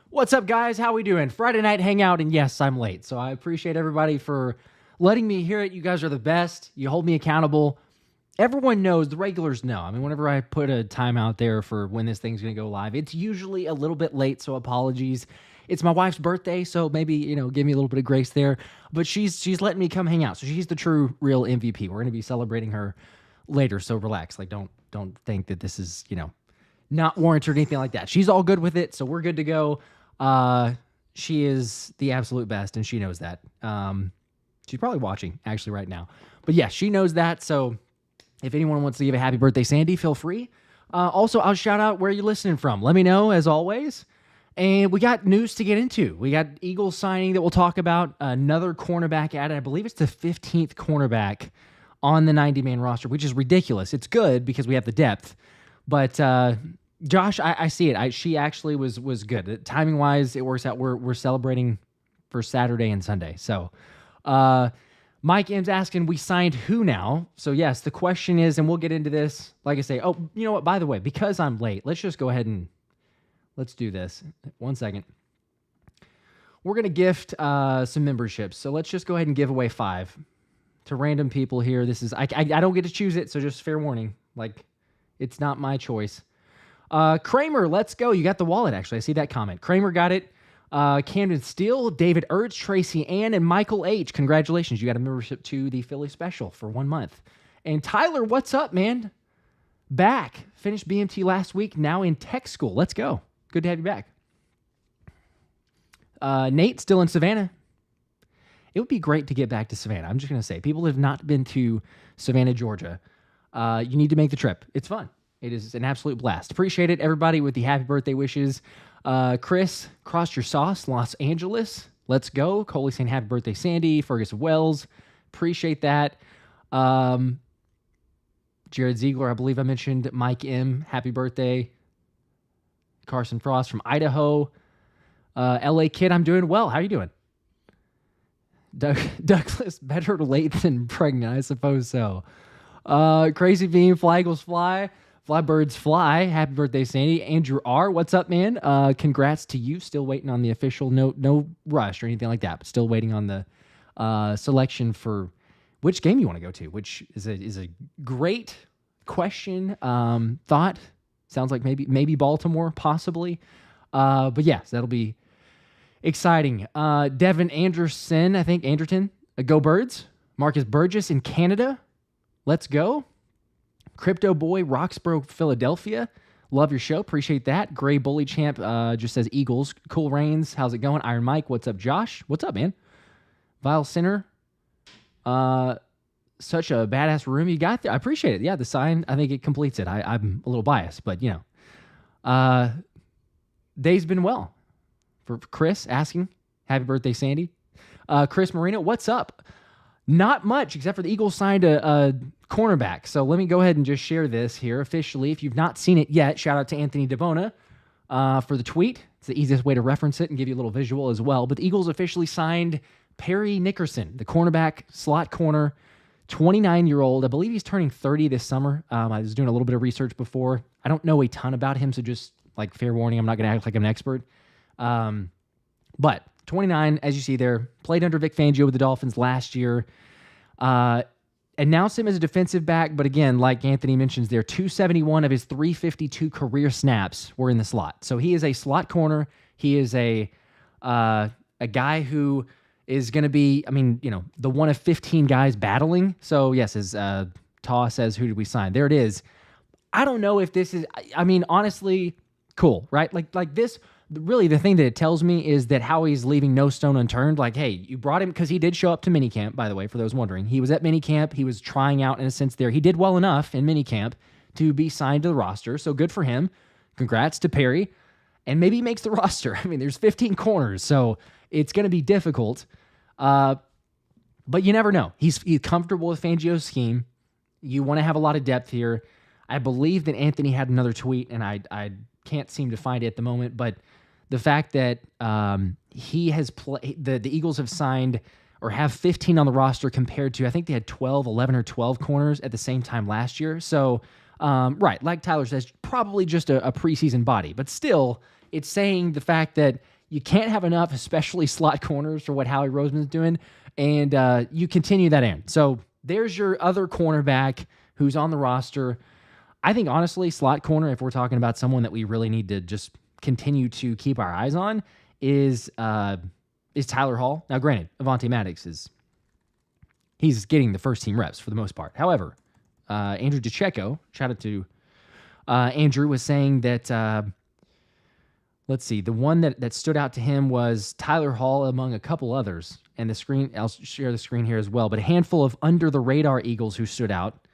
What's up, guys? How we doing? Friday night hangout, and yes, I'm late. So I appreciate everybody for letting me hear it. You guys are the best. You hold me accountable. Everyone knows, the regulars know. I mean, whenever I put a time out there for when this thing's going to go live, it's usually a little bit late, so apologies. It's my wife's birthday, so maybe, give me a little bit of grace there. But she's letting me come hang out, so she's the true, real MVP. We're going to be celebrating her later, so relax. Like, don't think that this is, not warranted or anything like that. She's all good with it, so we're good to go. She is the absolute best, and she knows that. She's probably watching, actually, right now. But yeah, she knows that, so if anyone wants to give a happy birthday, Sandy, feel free. Also, I'll shout out where you're listening from. Let me know, as always. And we got news to get into. We got Eagles signing that we'll talk about. Another cornerback added. I believe it's the 15th cornerback on the 90-man roster, which is ridiculous. It's good because we have the depth. But Josh, I see it. She actually was good. Timing-wise, it works out. We're celebrating for Saturday and Sunday. So Mike M's asking, we signed who now? So yes, the question is, and we'll get into this, like I say, oh, you know what, by the way, because I'm late, let's just go ahead and let's do this. 1 second. We're going to gift some memberships. So let's just go ahead and give away 5 to random people here. This is, I don't get to choose it, so just fair warning. Like, it's not my choice. Kramer, let's go. You got the wallet, actually. I see that comment. Kramer got it. Camden Steele, David Ertz, Tracy Ann, and Michael H. Congratulations. You got a membership to the Philly Special for 1 month. And Tyler, what's up, man? Back. Finished BMT last week, now in tech school. Let's go. Good to have you back. Nate, still in Savannah. It would be great to get back to Savannah. I'm just going to say, people have not been to Savannah, Georgia. You need to make the trip. It's fun. It is an absolute blast. Appreciate it, everybody, with the happy birthday wishes. Chris, cross your sauce, Los Angeles. Let's go. Coley saying happy birthday, Sandy. Fergus Wells. Appreciate that. Jared Ziegler, I believe I mentioned. Mike M, happy birthday. Carson Frost from Idaho. LA Kid, I'm doing well. How are you doing? Douglas, better late than pregnant, I suppose so. Crazy Beam, Fly Eagles Fly. Fly Birds Fly. Happy birthday, Sandy. Andrew R. What's up, man? Congrats to you. Still waiting on the official. No rush or anything like that, but still waiting on the selection for which game you want to go to, which is a great question. Thought. Sounds like maybe Baltimore, possibly. But yes, that'll be exciting. Devin Anderson, I think. Anderton. Go Birds. Marcus Burgess in Canada. Let's go. Crypto Boy, Roxborough, Philadelphia. Love your show. Appreciate that. Gray Bully Champ just says Eagles. Cool Rains. How's it going? Iron Mike. What's up, Josh? What's up, man? Vile Sinner. Such a badass room you got there. I appreciate it. Yeah, the sign, I think it completes it. I'm a little biased, but, day's been well. For Chris asking, happy birthday, Sandy. Chris Marino, what's up? Not much, except for the Eagles signed a cornerback. So let me go ahead and just share this here officially. If you've not seen it yet, shout out to Anthony DeBona for the tweet. It's the easiest way to reference it and give you a little visual as well. But the Eagles officially signed Perry Nickerson, the cornerback, slot corner, 29-year-old. I believe he's turning 30 this summer. I was doing a little bit of research before. I don't know a ton about him, so just like fair warning, I'm not going to act like I'm an expert. But 29, as you see there, played under Vic Fangio with the Dolphins last year. Announced him as a defensive back, but again, like Anthony mentions there, 271 of his 352 career snaps were in the slot. So he is a slot corner. He is a guy who is going to be, the one of 15 guys battling. So yes, as Taw says, who did we sign? There it is. I don't know if this is, honestly, cool, right? Like this, really the thing that it tells me is that Howie's leaving no stone unturned. Like, hey, you brought him because he did show up to minicamp, by the way, for those wondering. He was at minicamp. He was trying out in a sense there. He did well enough in minicamp to be signed to the roster. So good for him. Congrats to Perry. And maybe he makes the roster. There's 15 corners, so it's going to be difficult. But you never know. He's comfortable with Fangio's scheme. You want to have a lot of depth here. I believe that Anthony had another tweet, and I can't seem to find it at the moment, but the fact that he has played, the Eagles have signed or have 15 on the roster compared to, I think they had 11 or 12 corners at the same time last year. So, right, like Tyler says, probably just a preseason body, but still, it's saying the fact that You can't have enough, especially slot corners, for what Howie Roseman's doing, and you continue that in. So there's your other cornerback who's on the roster. I think, honestly, slot corner, if we're talking about someone that we really need to just continue to keep our eyes on, is Tyler Hall. Now, granted, Avonte Maddox he's getting the first team reps for the most part. However, Andrew DiCecco, shout out to Andrew, was saying that, let's see, the one that stood out to him was Tyler Hall among a couple others. And the screen, I'll share the screen here as well, but a handful of under-the-radar Eagles who stood out.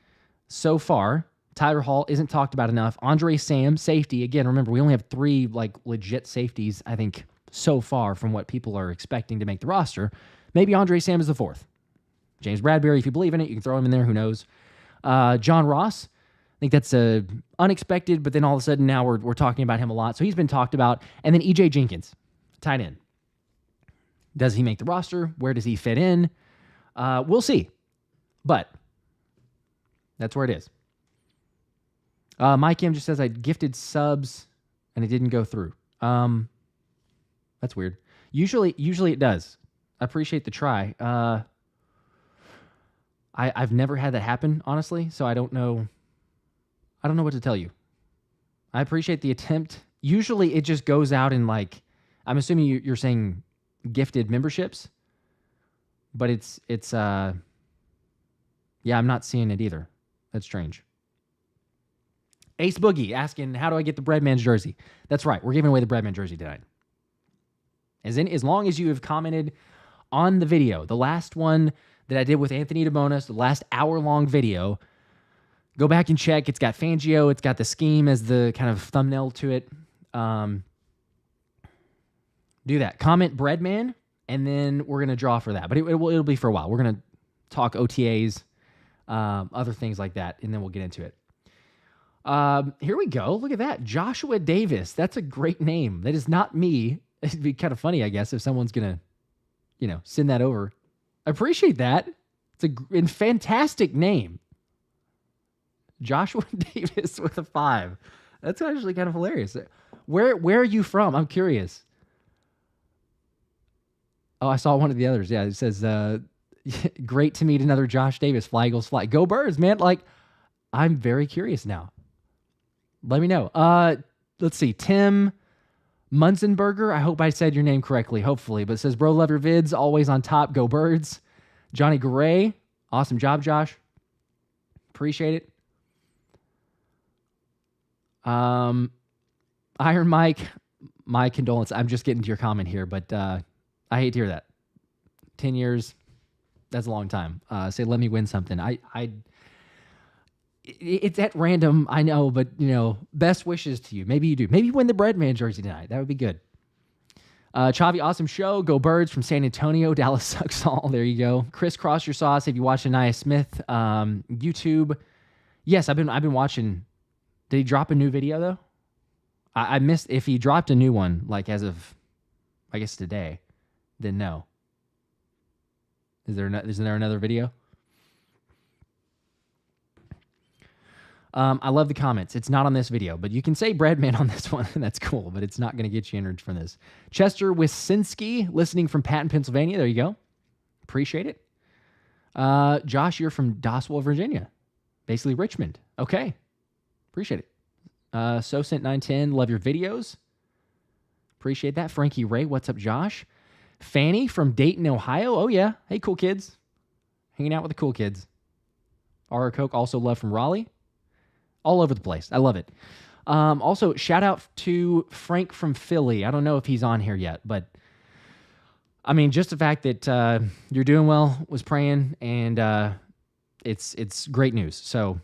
So far, Tyler Hall isn't talked about enough. Andre Sam, safety. Again, remember, we only have 3 legit safeties, I think, so far from what people are expecting to make the roster. Maybe Andre Sam is the 4th. JamesBradberry, if you believe in it, you can throw him in there. Who knows? John Ross. I think that's unexpected, but then all of a sudden now we're talking about him a lot. So he's been talked about. And then E.J. Jenkins, tight end. Does he make the roster? Where does he fit in? We'll see. But that's where it is. Mike M just says, I gifted subs and it didn't go through. That's weird. Usually it does. I appreciate the try. I've never had that happen, honestly, so I don't know what to tell you. I appreciate the attempt. Usually it just goes out in I'm assuming you're saying gifted memberships, but it's I'm not seeing it either. That's strange. Ace Boogie asking, how do I get the Breadman's jersey? That's right. We're giving away the Breadman jersey tonight. As long as you have commented on the video, the last one that I did with Anthony DeBonis, the last hour-long video, go back and check. It's got Fangio. It's got the scheme as the kind of thumbnail to it. Do that. Comment Breadman, and then we're going to draw for that. But it'll be for a while. We're going to talk OTAs, other things like that, and then we'll get into it. Here we go. Look at that. Joshua Davis. That's a great name. That is not me. It'd be kind of funny, I guess, if someone's going to, send that over. I appreciate that. It's a fantastic name. Joshua Davis with a 5. That's actually kind of hilarious. Where are you from? I'm curious. Oh, I saw one of the others. Yeah, it says, great to meet another Josh Davis. Fly Eagles fly. Go Birds, man. I'm very curious now. Let me know. Let's see. Tim Munzenberger. I hope I said your name correctly, hopefully. But it says, bro, love your vids. Always on top. Go Birds. Johnny Gray. Awesome job, Josh. Appreciate it. Iron Mike. My condolences. I'm just getting to your comment here, but I hate to hear that. 10 years. That's a long time. Say, let me win something. It's at random, I know, but, best wishes to you. Maybe you do. Maybe you win the Breadman jersey tonight. That would be good. Chavi, awesome show. Go Birds from San Antonio. Dallas sucks all. There you go. Crisscross your sauce. If you watch Ainias Smith, YouTube. Yes, I've been watching. Did he drop a new video, though? I missed. If he dropped a new one, as of, I guess, today, then no. Isn't there another video? I love the comments. It's not on this video, but you can say Breadman on this one. That's cool, but it's not going to get you entered from this. Chester Wysinski, listening from Patton, Pennsylvania. There you go. Appreciate it. Josh, you're from Doswell, Virginia. Basically Richmond. Okay. Appreciate it. SoSent910, love your videos. Appreciate that. Frankie Ray, what's up, Josh? Fanny from Dayton, Ohio. Oh, yeah. Hey, cool kids. Hanging out with the cool kids. Ara Coke, also love from Raleigh. All over the place. I love it. Also, shout out to Frank from Philly. I don't know if he's on here yet, but just the fact that you're doing well, was praying, and it's great news. So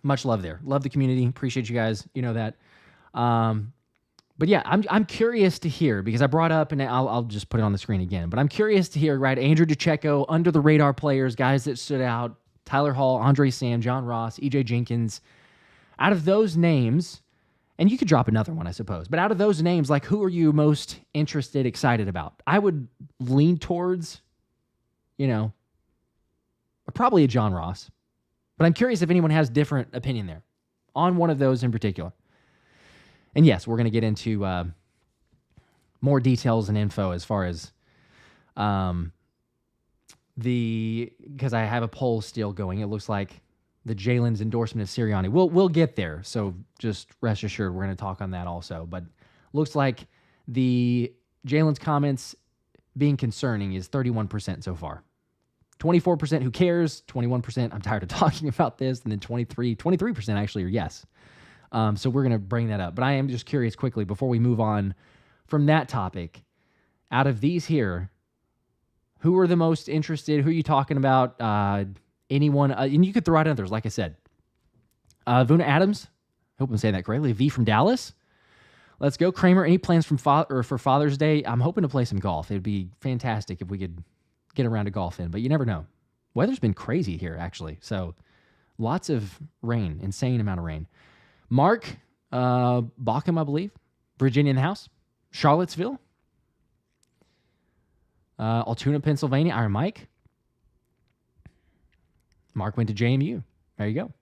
much love there. Love the community. Appreciate you guys. You know that. But yeah, I'm curious to hear, because I brought up, and I'll just put it on the screen again, but I'm curious to hear, right, Andrew DiCecco, under the radar players, guys that stood out, Tyler Hall, Andre Sam, John Ross, E.J. Jenkins. Out of those names, and you could drop another one, I suppose, but out of those names, who are you most interested, excited about? I would lean towards, probably a John Ross, but I'm curious if anyone has different opinion there on one of those in particular. And yes, we're going to get into more details and info as far as because I have a poll still going. It looks like the Jalen's endorsement of Sirianni. We'll get there, so just rest assured we're going to talk on that also. But looks like the Jalen's comments being concerning is 31% so far. 24% who cares, 21% I'm tired of talking about this, and then 23% actually are yes. So we're going to bring that up. But I am just curious quickly before we move on from that topic. Out of these here, who are the most interested? Who are you talking about? Anyone? And you could throw out others, like I said. Vuna Adams, hope I'm saying that correctly. V from Dallas. Let's go. Kramer, any plans for Father's Day? I'm hoping to play some golf. It'd be fantastic if we could get around to golf in, but you never know. Weather's been crazy here, actually. So lots of rain, insane amount of rain. Mark Bauckham, I believe. Virginia in the house. Charlottesville. Altoona, Pennsylvania. Iron Mike. Mark went to JMU. There you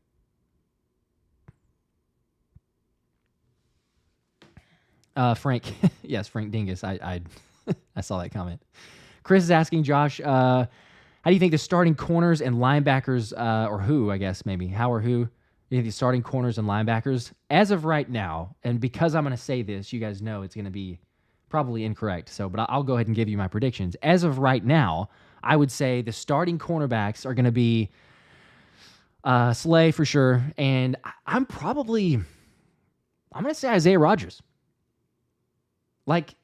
go. Frank. Yes, Frank Dingus. I saw that comment. Chris is asking Josh, how do you think the starting corners and linebackers, or who, I guess, maybe, how or who, you think the starting corners and linebackers, as of right now, and because I'm going to say this, you guys know it's going to be probably incorrect, but I'll go ahead and give you my predictions. As of right now, I would say the starting cornerbacks are going to be Slay for sure, and I'm going to say Isaiah Rodgers. Like,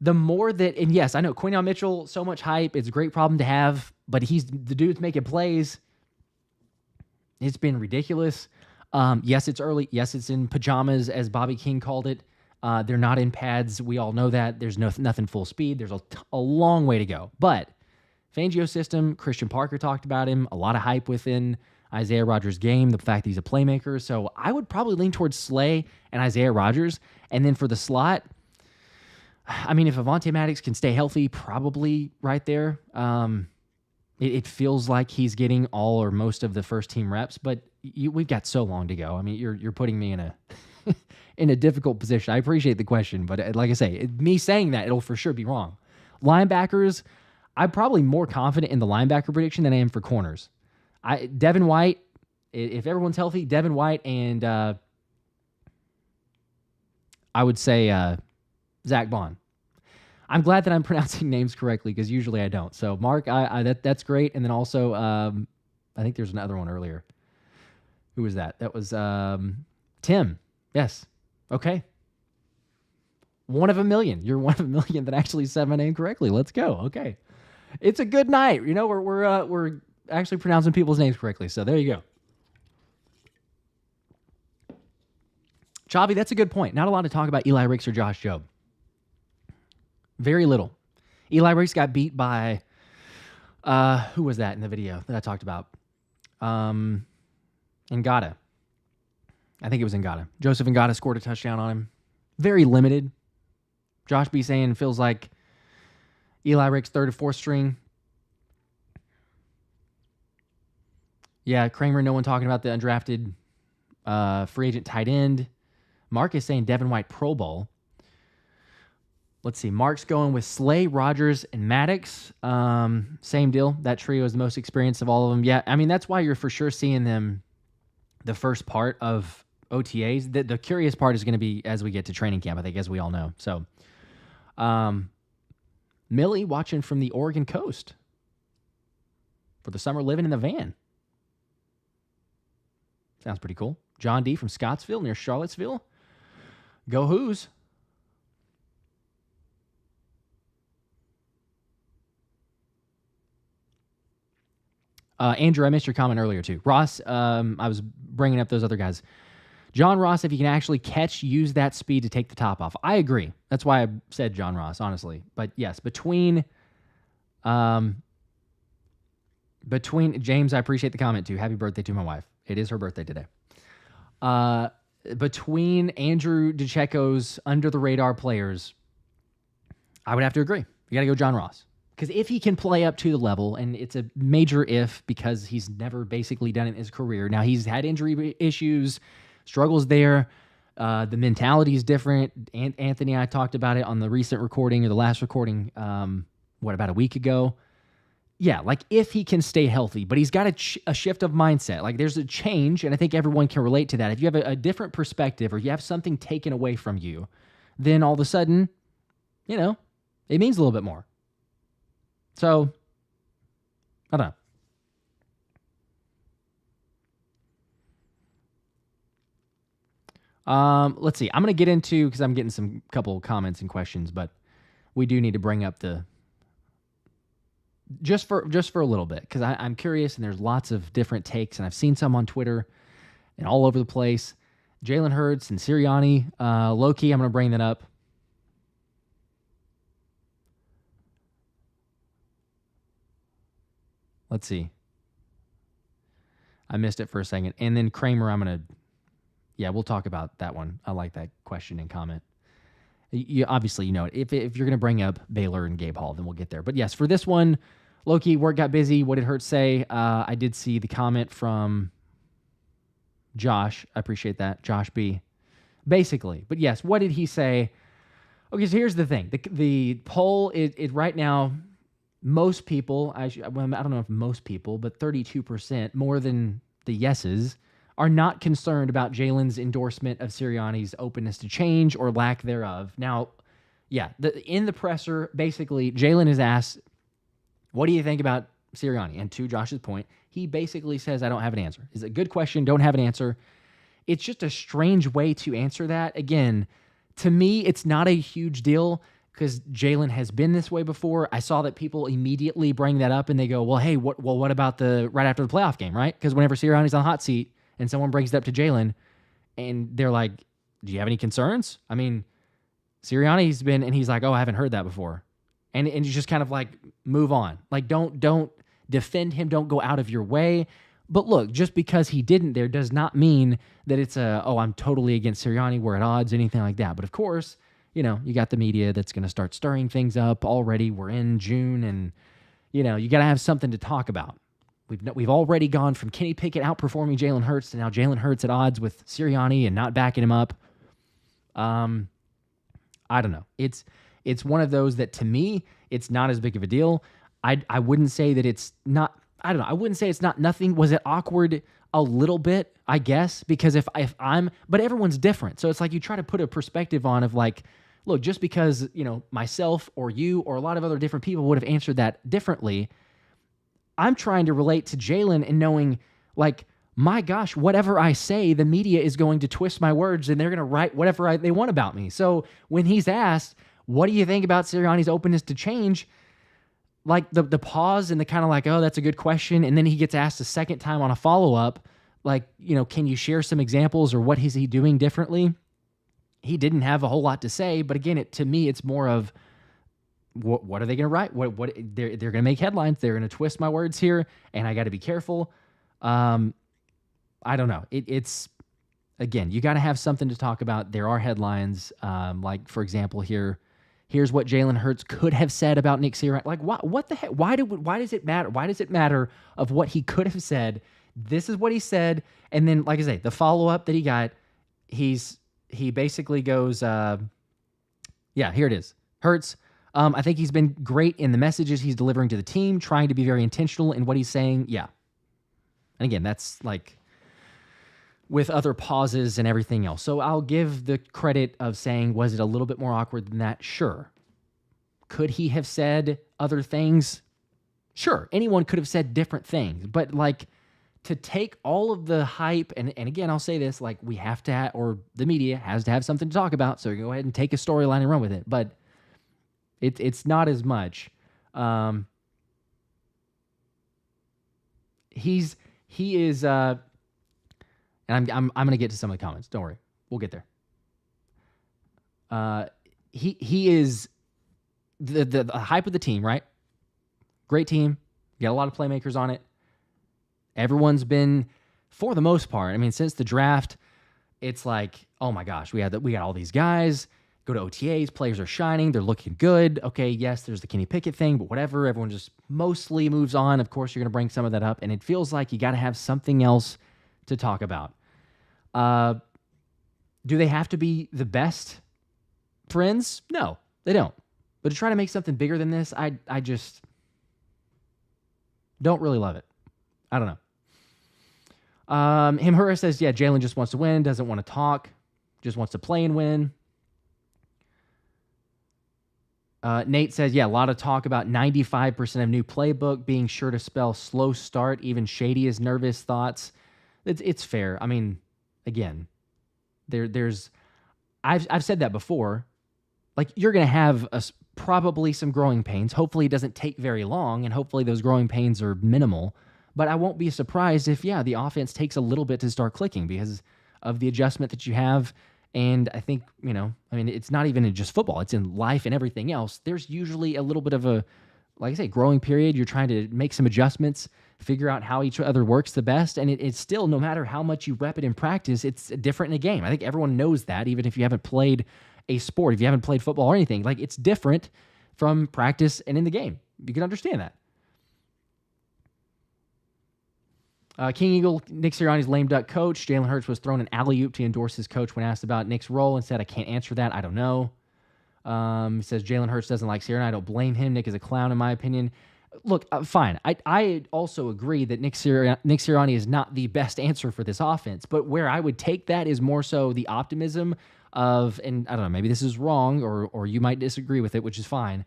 the more that, and yes, I know Quinyon Mitchell, so much hype. It's a great problem to have, but the dude's making plays. It's been ridiculous. Yes, it's early. Yes, it's in pajamas, as Bobby King called it. They're not in pads. We all know that. There's nothing full speed. There's a long way to go. But Fangio system, Christian Parker talked about him. A lot of hype within Isaiah Rodgers' game, the fact that he's a playmaker. So I would probably lean towards Slay and Isaiah Rodgers. And then for the slot, I mean, if Avonte Maddox can stay healthy, probably right there. It feels like he's getting all or most of the first team reps, but we've got so long to go. I mean, you're putting me in a in a difficult position. I appreciate the question, but like I say, me saying that, it'll for sure be wrong. Linebackers, I'm probably more confident in the linebacker prediction than I am for corners. Devin White, if everyone's healthy, Devin White and I would say Zack Baun. I'm glad that I'm pronouncing names correctly because usually I don't. So, Mark, that's great. And then also, I think there's another one earlier. Who was that? That was Tim. Yes. Okay. One of a million. You're one of a million that actually said my name correctly. Let's go. Okay. It's a good night. You know, we're actually pronouncing people's names correctly. So there you go. Chavi, that's a good point. Not a lot to talk about Eli Ricks or Josh Jobe. Very little. Eli Ricks got beat by, who was that in the video that I talked about? Ngata. I think it was Ngata. Joseph Ngata scored a touchdown on him. Very limited. Josh B saying feels like Eli Ricks third or fourth string. Yeah, Kramer, no one talking about the undrafted free agent tight end. Mark is saying Devin White Pro Bowl. Let's see. Mark's going with Slay, Rodgers, and Maddox. Same deal. That trio is the most experienced of all of them. Yeah, I mean, that's why you're for sure seeing them the first part of OTAs. The curious part is going to be as we get to training camp, I think, as we all know. So, Millie watching from the Oregon coast for the summer living in the van. Sounds pretty cool. John D. from Scottsville near Charlottesville. Go Who's. Andrew, I missed your comment earlier too. Ross, I was bringing up those other guys. John Ross, if you can actually use that speed to take the top off. I agree. That's why I said John Ross, honestly. But yes, between James, I appreciate the comment too. Happy birthday to my wife. It is her birthday today. Between Andrew DiCecco's under-the-radar players, I would have to agree. You got to go John Ross. Because if he can play up to the level, and it's a major if because he's never basically done it in his career. Now, he's had injury issues, struggles there. The mentality is different. Anthony and I talked about it on the recent recording or the last recording, about a week ago? Yeah, like if he can stay healthy, but he's got a shift of mindset. Like there's a change, and I think everyone can relate to that. If you have a different perspective or you have something taken away from you, then all of a sudden, it means a little bit more. So, I don't know. Let's see. I'm going to get into, because I'm getting some couple comments and questions, but we do need to bring up just for a little bit, because I'm curious, and there's lots of different takes, and I've seen some on Twitter and all over the place. Jalen Hurts and Sirianni, low-key, I'm going to bring that up. Let's see. I missed it for a second. And then Kramer, we'll talk about that one. I like that question and comment. Obviously, if you're going to bring up Baylor and Gabe Hall, then we'll get there. But yes, for this one, low-key, work got busy. What did Hurts say? I did see the comment from Josh. I appreciate that. Josh B. Basically. But yes, what did he say? Okay, so here's the thing. The poll, it right now, most people, I don't know if most people, but 32%, more than the yeses, are not concerned about Jalen's endorsement of Sirianni's openness to change or lack thereof. Now, yeah, in the presser, basically, Jalen is asked, what do you think about Sirianni? And to Josh's point, he basically says, I don't have an answer. It's a good question, don't have an answer. It's just a strange way to answer that. Again, to me, it's not a huge deal because Jalen has been this way before. I saw that people immediately bring that up and they go, well, hey, what about right after the playoff game, right? Because whenever Sirianni's on the hot seat and someone brings it up to Jalen and they're like, do you have any concerns? I mean, Sirianni's been, and he's like, oh, I haven't heard that before. And you just kind of like move on. Like, don't defend him. Don't go out of your way. But look, just because he didn't there does not mean that it's I'm totally against Sirianni, we're at odds, anything like that. But of course, you got the media that's going to start stirring things up already. We're in June, and, you got to have something to talk about. We've already gone from Kenny Pickett outperforming Jalen Hurts to now Jalen Hurts at odds with Sirianni and not backing him up. I don't know. It's one of those that, to me, it's not as big of a deal. I wouldn't say that it's not, I don't know. I wouldn't say it's not nothing. Was it awkward? A little bit, I guess, because if I'm, but everyone's different. So it's like you try to put a perspective on of like, look, just because, myself or you or a lot of other different people would have answered that differently, I'm trying to relate to Jalen and knowing, like, my gosh, whatever I say, the media is going to twist my words and they're going to write whatever they want about me. So when he's asked, what do you think about Sirianni's openness to change? Like the pause and the kind of like, oh, that's a good question. And then he gets asked a second time on a follow-up, like, can you share some examples or what is he doing differently? He didn't have a whole lot to say, but again, to me, it's more of what are they going to write? What they're going to make headlines. They're going to twist my words here, and I got to be careful. I don't know. It's again, you got to have something to talk about. There are headlines, like for example Here's what Jalen Hurts could have said about Nick Sirianni. Like, what the heck? Why does it matter? Why does it matter of what he could have said? This is what he said. And then, like I say, the follow-up that he got, he basically goes, here it is. Hurts, I think he's been great in the messages he's delivering to the team, trying to be very intentional in what he's saying. Yeah. And again, that's like with other pauses and everything else. So I'll give the credit of saying, was it a little bit more awkward than that? Sure. Could he have said other things? Sure. Anyone could have said different things. But like to take all of the hype, and again, I'll say this, like we have to, or the media has to have something to talk about. So go ahead and take a storyline and run with it. But it's not as much. He is, and I'm going to get to some of the comments. Don't worry. We'll get there. He is the hype of the team, right? Great team. You got a lot of playmakers on it. Everyone's been, for the most part, I mean, since the draft, it's like, oh my gosh, we got all these guys. Go to OTAs, players are shining, they're looking good. Okay, yes, there's the Kenny Pickett thing, but whatever. Everyone just mostly moves on. Of course, you're going to bring some of that up, and it feels like you got to have something else to talk about. Do they have to be the best friends? No, they don't. But to try to make something bigger than this, I just don't really love it. I don't know. Himhura says, yeah, Jalen just wants to win, doesn't want to talk, just wants to play and win. Nate says, yeah, a lot of talk about 95% of new playbook, being sure to spell slow start, even Shady is nervous thoughts. It's fair. I mean, again, I've said that before. Like, you're going to have probably some growing pains. Hopefully it doesn't take very long, and hopefully those growing pains are minimal. But I won't be surprised if, the offense takes a little bit to start clicking because of the adjustment that you have. And I think, it's not even in just football. It's in life and everything else. There's usually a little bit of a, like I say, growing period. You're trying to make some adjustments, figure out how each other works the best. And it's still, no matter how much you rep it in practice, it's different in a game. I think everyone knows that, even if you haven't played a sport, if you haven't played football or anything. Like, it's different from practice and in the game. You can understand that. King Eagle, Nick Sirianni's lame duck coach. Jalen Hurts was thrown an alley-oop to endorse his coach when asked about Nick's role and said, I can't answer that. I don't know. He says Jalen Hurts doesn't like Sirianni. I don't blame him. Nick is a clown, in my opinion. Look, fine. I also agree that Nick Sirianni is not the best answer for this offense, but where I would take that is more so the optimism of, and I don't know, maybe this is wrong or you might disagree with it, which is fine.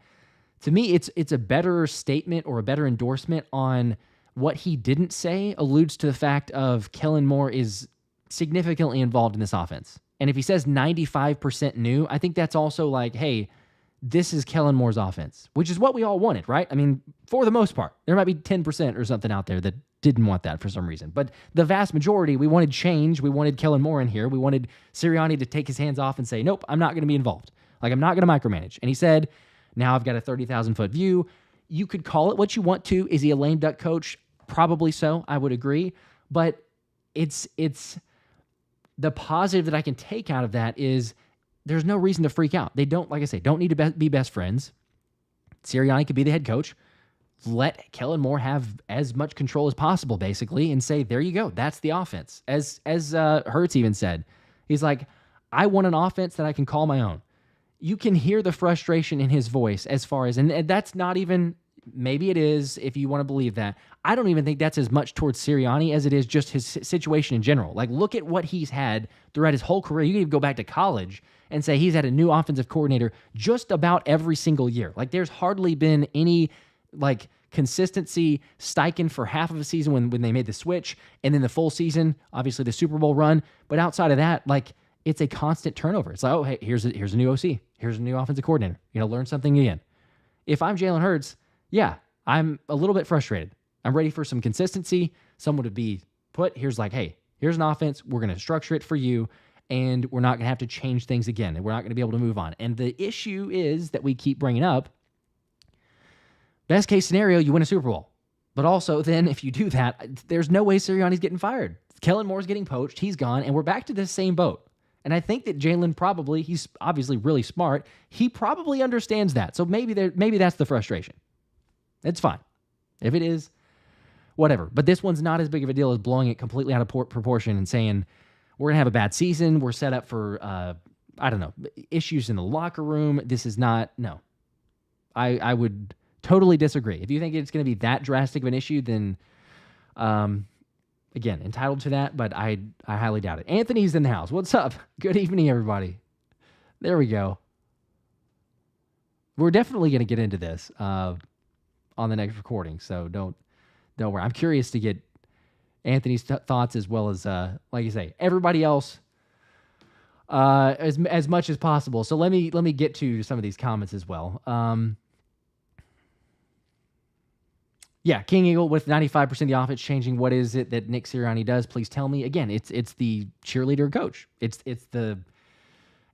To me, it's a better statement or a better endorsement on what he didn't say alludes to the fact of Kellen Moore is significantly involved in this offense. And if he says 95% new, I think that's also like, hey, this is Kellen Moore's offense, which is what we all wanted, right? I mean, for the most part. There might be 10% or something out there that didn't want that for some reason. But the vast majority, we wanted change. We wanted Kellen Moore in here. We wanted Sirianni to take his hands off and say, nope, I'm not going to be involved. Like, I'm not going to micromanage. And he said, now I've got a 30,000-foot view. You could call it what you want to. Is he a lame duck coach? Probably so. I would agree. But it's the positive that I can take out of that is there's no reason to freak out. They don't, like I say, don't need to be best friends. Sirianni could be the head coach. Let Kellen Moore have as much control as possible, basically, and say, there you go. That's the offense. As Hurts even said, he's like, I want an offense that I can call my own. You can hear the frustration in his voice as far as, and that's not even, maybe it is if you want to believe that. I don't even think that's as much towards Sirianni as it is just his situation in general. Like, look at what he's had throughout his whole career. You can even go back to college and say he's had a new offensive coordinator just about every single year. Like, there's hardly been any, like, consistency. Steichen for half of a season when they made the switch, and then the full season, obviously the Super Bowl run. But outside of that, like, it's a constant turnover. It's like, oh, hey, here's a new OC. Here's a new offensive coordinator. Learn something again. If I'm Jalen Hurts, yeah, I'm a little bit frustrated. I'm ready for some consistency. Someone to be put. Here's like, hey, here's an offense. We're going to structure it for you, and we're not going to have to change things again, and we're not going to be able to move on. And the issue is that we keep bringing up, best case scenario, you win a Super Bowl. But also then if you do that, there's no way Sirianni's getting fired. Kellen Moore's getting poached. He's gone, and we're back to this same boat. And I think that Jalen probably, he's obviously really smart. He probably understands that. So maybe that's the frustration. It's fine. If it is, whatever. But this one's not as big of a deal as blowing it completely out of proportion and saying, we're going to have a bad season. We're set up for, I don't know, issues in the locker room. This is not, no. I would totally disagree. If you think it's going to be that drastic of an issue, then, again, entitled to that, but I highly doubt it. Anthony's in the house. What's up? Good evening, everybody. There we go. We're definitely going to get into this on the next recording, so don't worry. I'm curious to get Anthony's thoughts as well as, like you say, everybody else as much as possible. So let me get to some of these comments as well. Yeah, King Eagle with 95% of the offense changing. What is it that Nick Sirianni does? Please tell me. Again, it's the cheerleader coach. It's the,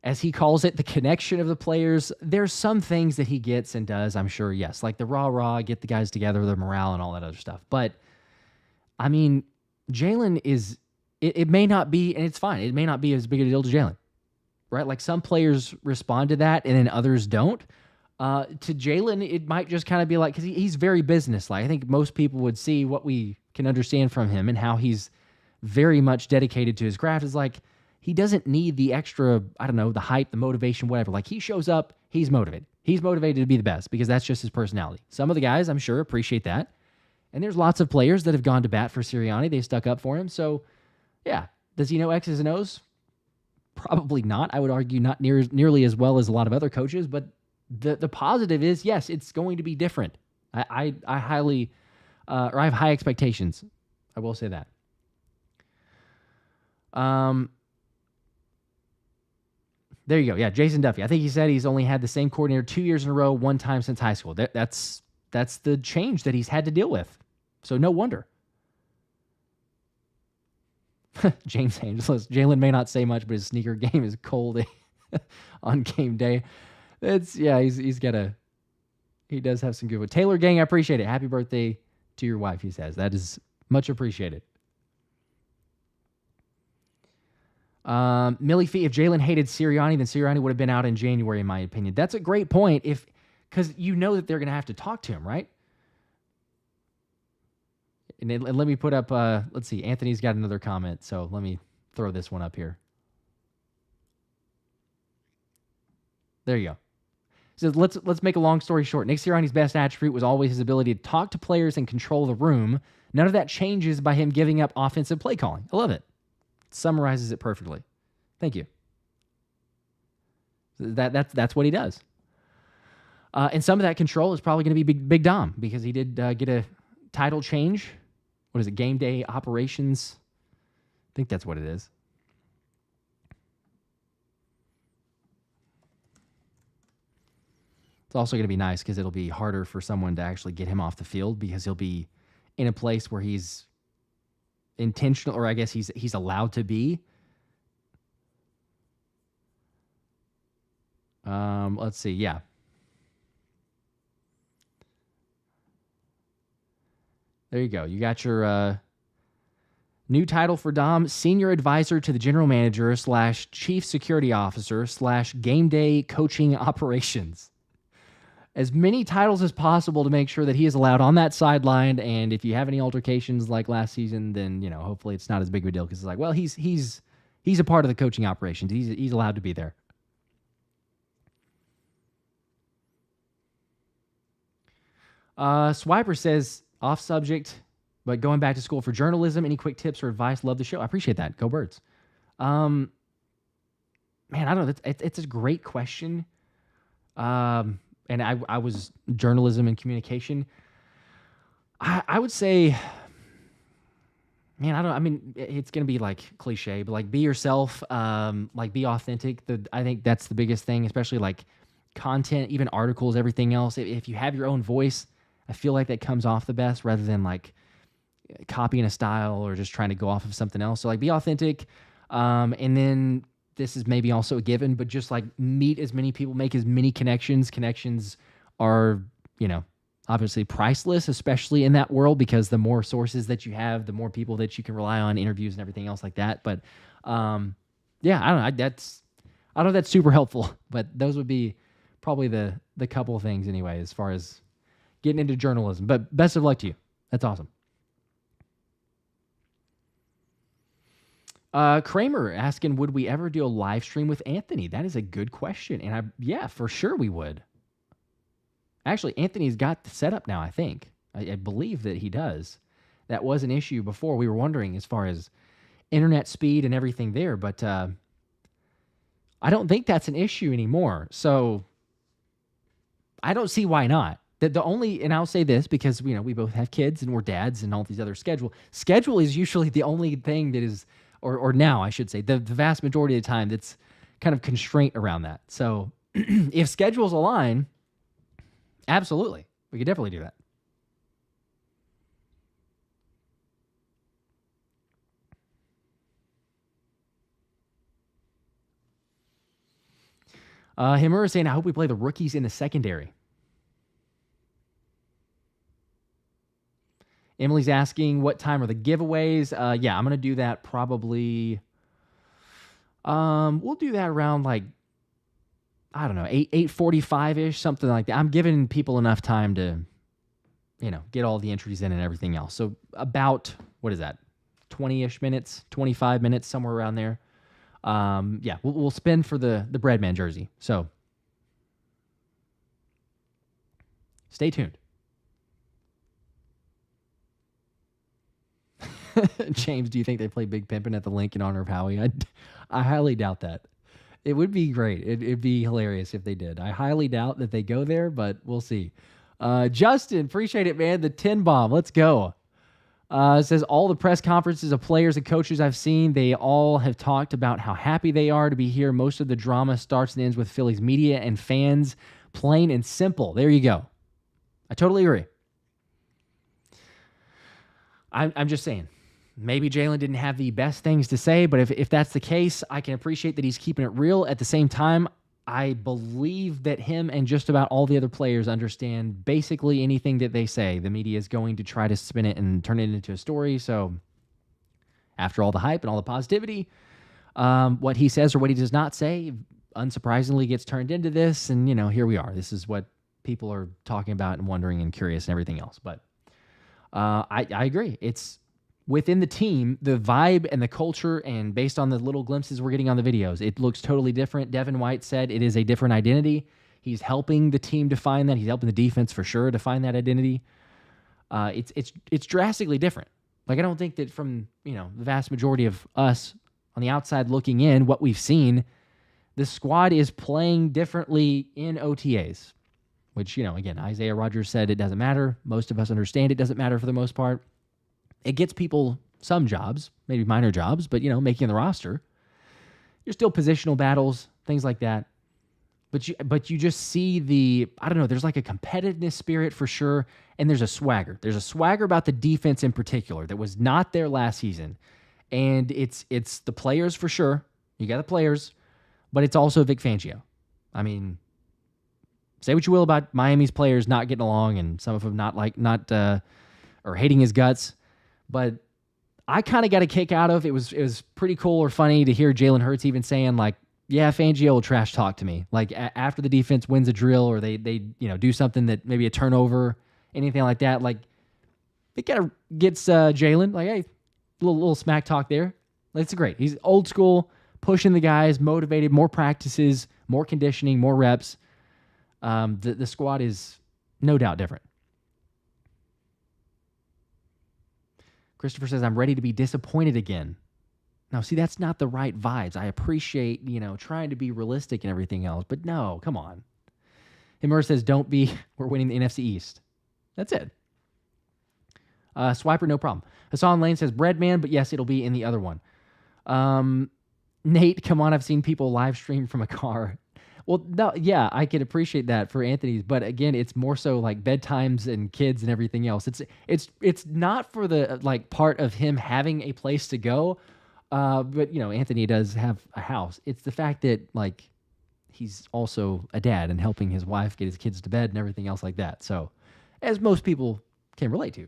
as he calls it, the connection of the players. There's some things that he gets and does, I'm sure, yes, like the rah-rah, get the guys together, their morale and all that other stuff. But, I mean, Jalen is, it may not be, and it's fine, it may not be as big a deal to Jalen, right? Like, some players respond to that and then others don't. To Jalen, it might just kind of be like, because he's very businesslike. I think most people would see what we can understand from him and how he's very much dedicated to his craft is like, he doesn't need the extra, I don't know, the hype, the motivation, whatever. Like, he shows up, he's motivated. He's motivated to be the best because that's just his personality. Some of the guys, I'm sure, appreciate that. And there's lots of players that have gone to bat for Sirianni. They stuck up for him. So, yeah. Does he know X's and O's? Probably not. I would argue not nearly as well as a lot of other coaches. But the positive is, yes, it's going to be different. I highly, or I have high expectations. I will say that. There you go. Yeah, Jason Duffy. I think he said he's only had the same coordinator 2 years in a row, one time since high school. That's the change that he's had to deal with. So no wonder. James Angelos. Jalen may not say much, but his sneaker game is cold on game day. He does have some good. Taylor Gang, I appreciate it. Happy birthday to your wife, he says. That is much appreciated. Millie Fee, if Jalen hated Sirianni, then Sirianni would have been out in January, in my opinion. That's a great point. Because you know that they're going to have to talk to him, right? And let me put up, let's see, Anthony's got another comment, so let me throw this one up here. There you go. He says, let's make a long story short. Nick Sirianni's best attribute was always his ability to talk to players and control the room. None of that changes by him giving up offensive play calling. I love it. Summarizes it perfectly. Thank you. That's what he does. And some of that control is probably going to be Big Dom because he did get a title change. What is it? Game day operations. I think that's what it is. It's also going to be nice because it'll be harder for someone to actually get him off the field because he'll be in a place where he's intentional, or I guess he's allowed to be. Let's see. Yeah. There you go. You got your new title for Dom, Senior Advisor to the General Manager / Chief Security Officer / Game Day Coaching Operations. As many titles as possible to make sure that he is allowed on that sideline. And if you have any altercations like last season, then, you know, hopefully it's not as big of a deal because it's like, well, he's a part of the coaching operations. He's allowed to be there. Swiper says, off subject, but going back to school for journalism, any quick tips or advice? Love the show. I appreciate that. Go Birds. Man, I don't know. It's a great question. And I was journalism and communication. I would say, man, I mean, it's going to be like cliche, but like be yourself, like be authentic. I think that's the biggest thing, especially like content, even articles, everything else. If you have your own voice, I feel like that comes off the best rather than like copying a style or just trying to go off of something else. So like be authentic. And then this is maybe also a given, but just like meet as many people, make as many connections. Connections are, you know, obviously priceless, especially in that world, because the more sources that you have, the more people that you can rely on, interviews and everything else like that. But yeah, I don't know. I don't know if that's super helpful, but those would be probably the couple of things anyway, as far as getting into journalism. But best of luck to you. That's awesome. Kramer asking, would we ever do a live stream with Anthony? That is a good question. And yeah, for sure we would. Actually, Anthony's got the setup now, I think. I believe that he does. That was an issue before. We were wondering as far as internet speed and everything there, but I don't think that's an issue anymore. So I don't see why not. The only, and I'll say this because, you know, we both have kids and we're dads and all these other schedule is usually the only thing that is, or now I should say, the vast majority of the time that's kind of constraint around that. So if schedules align, absolutely, we could definitely do that. Himura is saying, I hope we play the rookies in the secondary. Emily's asking, what time are the giveaways? Yeah, I'm going to do that probably. We'll do that around like, I don't know, 8:45-ish, something like that. I'm giving people enough time to, you know, get all the entries in and everything else. So about, what is that, 20-ish minutes, 25 minutes, somewhere around there. Yeah, we'll spin for the Breadman jersey. So stay tuned. James, do you think they play Big Pimpin' at the link in honor of Howie? I highly doubt that. It would be great. It'd be hilarious if they did. I highly doubt that they go there, but we'll see. Justin, appreciate it, man. The 10 bomb. Let's go. It says all the press conferences of players and coaches I've seen, they all have talked about how happy they are to be here. Most of the drama starts and ends with Phillies media and fans. Plain and simple. There you go. I totally agree. I'm just saying. Maybe Jalen didn't have the best things to say, but if that's the case, I can appreciate that he's keeping it real. At the same time, I believe that him and just about all the other players understand basically anything that they say. The media is going to try to spin it and turn it into a story. So after all the hype and all the positivity, what he says or what he does not say, unsurprisingly, gets turned into this. And, here we are. This is what people are talking about and wondering and curious and everything else. But I agree. It's within the team, the vibe and the culture, and based on the little glimpses we're getting on the videos, it looks totally different. Devin White said it is a different identity. He's helping the team define that. He's helping the defense for sure to find that identity. It's drastically different. Like, I don't think that from, the vast majority of us on the outside looking in, what we've seen, the squad is playing differently in OTAs, which, again, Isaiah Rodgers said it doesn't matter. Most of us understand it doesn't matter for the most part. It gets people some jobs, maybe minor jobs, but, making the roster. You're still positional battles, things like that. But you just see there's like a competitiveness spirit for sure, and there's a swagger. There's a swagger about the defense in particular that was not there last season. And it's the players for sure. You got the players, but it's also Vic Fangio. I mean, say what you will about Miami's players not getting along and some of them or hating his guts. But I kind of got a kick out of it. Was pretty cool or funny to hear Jalen Hurts even saying, like, yeah, Fangio will trash talk to me. Like, after the defense wins a drill or they do something that maybe a turnover, anything like that. Like, it kind of gets Jalen, like, hey, little smack talk there. That's great. He's old school, pushing the guys, motivated, more practices, more conditioning, more reps. The squad is no doubt different. Christopher says, I'm ready to be disappointed again. Now, see, that's not the right vibes. I appreciate, trying to be realistic and everything else, but no, come on. Himmer says, we're winning the NFC East. That's it. Swiper, no problem. Hassan Lane says, Breadman, but yes, it'll be in the other one. Nate, come on, I've seen people live stream from a car. Well, no, yeah, I can appreciate that for Anthony's, but again, it's more so like bedtimes and kids and everything else. It's not for the part of him having a place to go, but Anthony does have a house. It's the fact that he's also a dad and helping his wife get his kids to bed and everything else like that. So, as most people can relate to.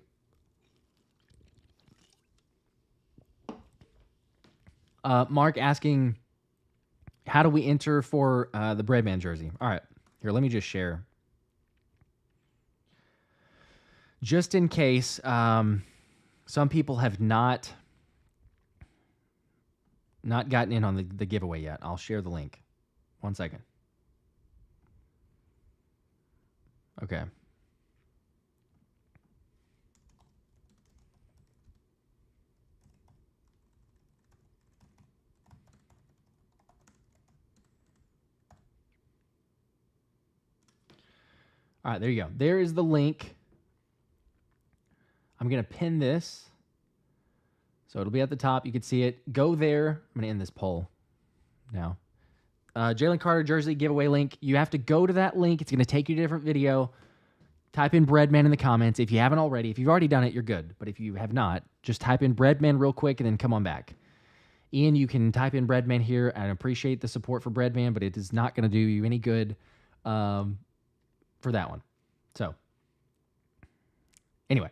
Mark asking, how do we enter for the Breadman jersey? All right, here, let me just share. Just in case some people have not gotten in on the giveaway yet, I'll share the link. 1 second. Okay. All right, there you go. There is the link. I'm going to pin this. So it'll be at the top. You can see it. Go there. I'm going to end this poll now. Jalen Carter jersey giveaway link. You have to go to that link. It's going to take you to a different video. Type in Breadman in the comments. If you haven't already, if you've already done it, you're good. But if you have not, just type in Breadman real quick and then come on back. Ian, you can type in Breadman here. I appreciate the support for Breadman, but it is not going to do you any good for that one. So, anyway.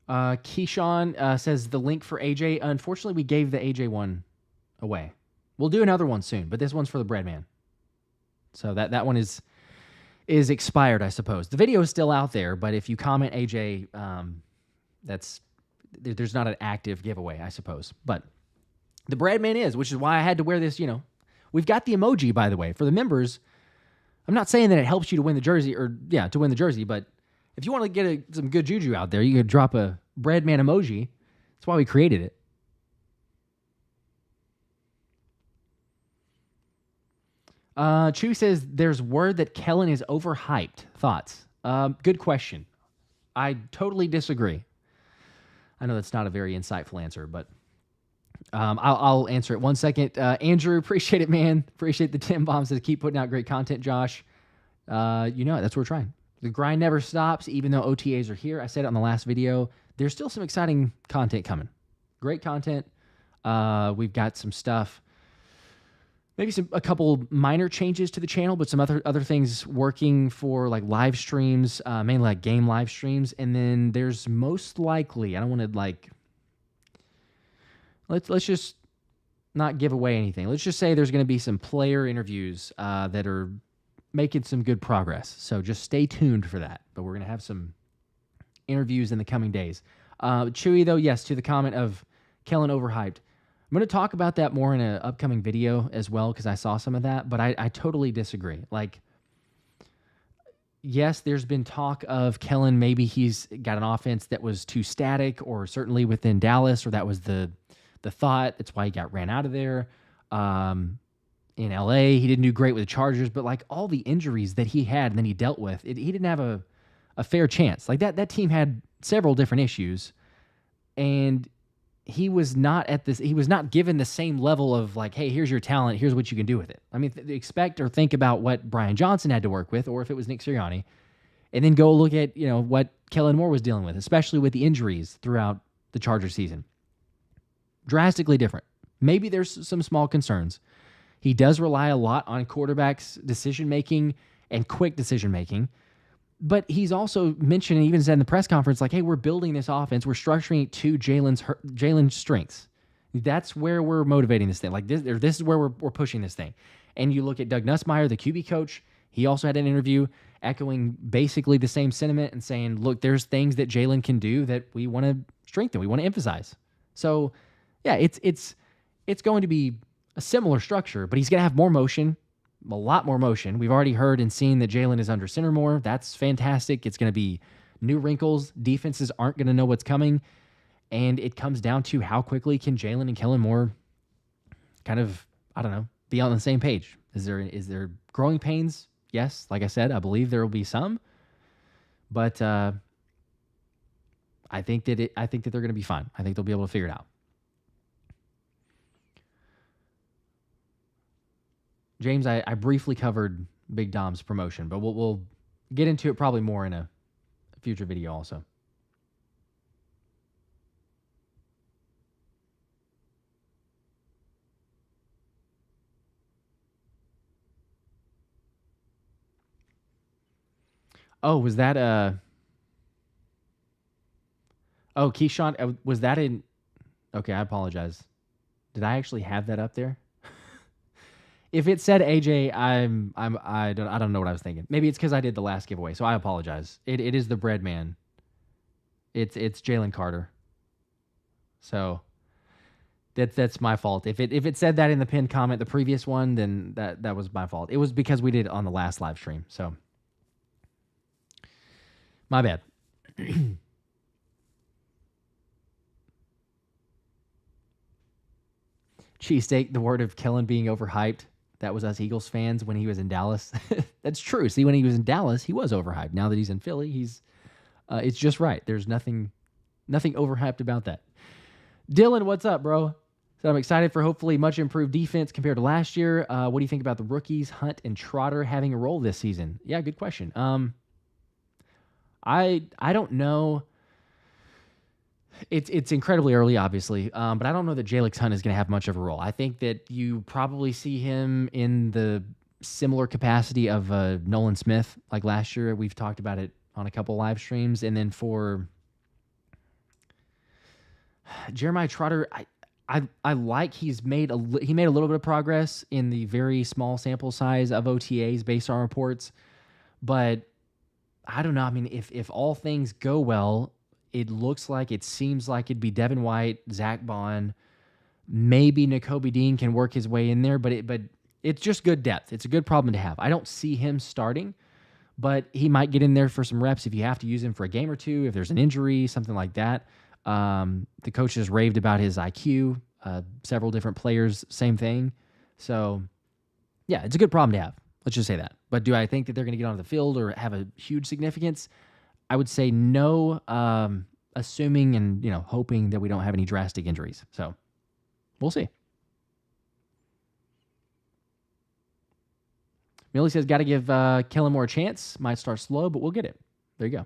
Keyshawn says the link for AJ. Unfortunately, we gave the AJ one away. We'll do another one soon, but this one's for the Breadman. So that one is expired, I suppose. The video is still out there, but if you comment AJ, there's not an active giveaway, I suppose. But the Bradman is, which is why I had to wear this, We've got the emoji, by the way, for the members. I'm not saying that it helps you to win the jersey, to win the jersey, but if you want to get some good juju out there, you could drop a Bradman emoji. That's why we created it. Chu says, there's word that Kellen is overhyped. Thoughts? Good question. I totally disagree. I know that's not a very insightful answer, but I'll answer it 1 second. Andrew, appreciate it, man. Appreciate the 10 bombs to keep putting out great content, Josh. That's what we're trying. The grind never stops, even though OTAs are here. I said it on the last video. There's still some exciting content coming. Great content. We've got some stuff. Maybe a couple minor changes to the channel, but some other things working for like live streams, mainly like game live streams. And then there's most likely, I don't want to let's just not give away anything. Let's just say there's going to be some player interviews that are making some good progress. So just stay tuned for that. But we're going to have some interviews in the coming days. Chewy, though, yes, to the comment of Kellen overhyped. I'm going to talk about that more in an upcoming video as well because I saw some of that, but I totally disagree. Like, yes, there's been talk of Kellen, maybe he's got an offense that was too static, or certainly within Dallas, or that was the thought. That's why he got ran out of there. In LA, he didn't do great with the Chargers, but like all the injuries that he had and then he dealt with, he didn't have a fair chance. Like that team had several different issues, and he was not given the same level of like, hey, here's your talent, here's what you can do with it. I mean, expect or think about what Brian Johnson had to work with, or if it was Nick Sirianni, and then go look at, what Kellen Moore was dealing with, especially with the injuries throughout the Chargers season. Drastically different. Maybe there's some small concerns. He does rely a lot on quarterbacks' decision-making and quick decision-making. But he's also mentioned, and even said in the press conference, like, hey, we're building this offense. We're structuring it to Jalen's strengths. That's where we're motivating this thing. Like, this is where we're pushing this thing. And you look at Doug Nussmeier, the QB coach. He also had an interview echoing basically the same sentiment and saying, look, there's things that Jalen can do that we want to strengthen. We want to emphasize. So, yeah, it's going to be a similar structure, but he's going to have more motion. A lot more motion. We've already heard and seen that Jalen is under center more. That's fantastic. It's going to be new wrinkles. Defenses aren't going to know what's coming. And it comes down to how quickly can Jalen and Kellen Moore kind of, be on the same page. Is there growing pains? Yes. Like I said, I believe there will be some. But I think that they're going to be fine. I think they'll be able to figure it out. James, I briefly covered Big Dom's promotion, but we'll get into it probably more in a future video also. Oh, was that Oh, Keyshawn, was that in? Okay, I apologize. Did I actually have that up there? If it said AJ, I don't know what I was thinking. Maybe it's because I did the last giveaway, so I apologize. It is the bread man. It's Jalen Carter. So that's my fault. If it said that in the pinned comment, the previous one, then that was my fault. It was because we did it on the last live stream. So my bad. Cheesesteak, the word of Kellen being overhyped. That was us Eagles fans when he was in Dallas. That's true. See, when he was in Dallas, he was overhyped. Now that he's in Philly, it's just right. There's nothing overhyped about that. Dylan, what's up, bro? So I'm excited for hopefully much improved defense compared to last year. What do you think about the rookies, Hunt and Trotter, having a role this season? Yeah, good question. I don't know. It's incredibly early, obviously, but I don't know that Jalen Hunt is going to have much of a role. I think that you probably see him in the similar capacity of Nolan Smith, like last year. We've talked about it on a couple live streams, and then for Jeremiah Trotter, I like he made a little bit of progress in the very small sample size of OTAs based on reports, but I don't know. I mean, if all things go well, it seems like it'd be Devin White, Zack Baun, maybe Nakobe Dean can work his way in there, but it's just good depth. It's a good problem to have. I don't see him starting, but he might get in there for some reps if you have to use him for a game or two, if there's an injury, something like that. The coaches raved about his IQ. Several different players, same thing. So, yeah, it's a good problem to have. Let's just say that. But do I think that they're going to get onto the field or have a huge significance? I would say no, assuming and hoping that we don't have any drastic injuries. So, we'll see. Millie says, got to give Kellen Moore a chance. Might start slow, but we'll get it. There you go.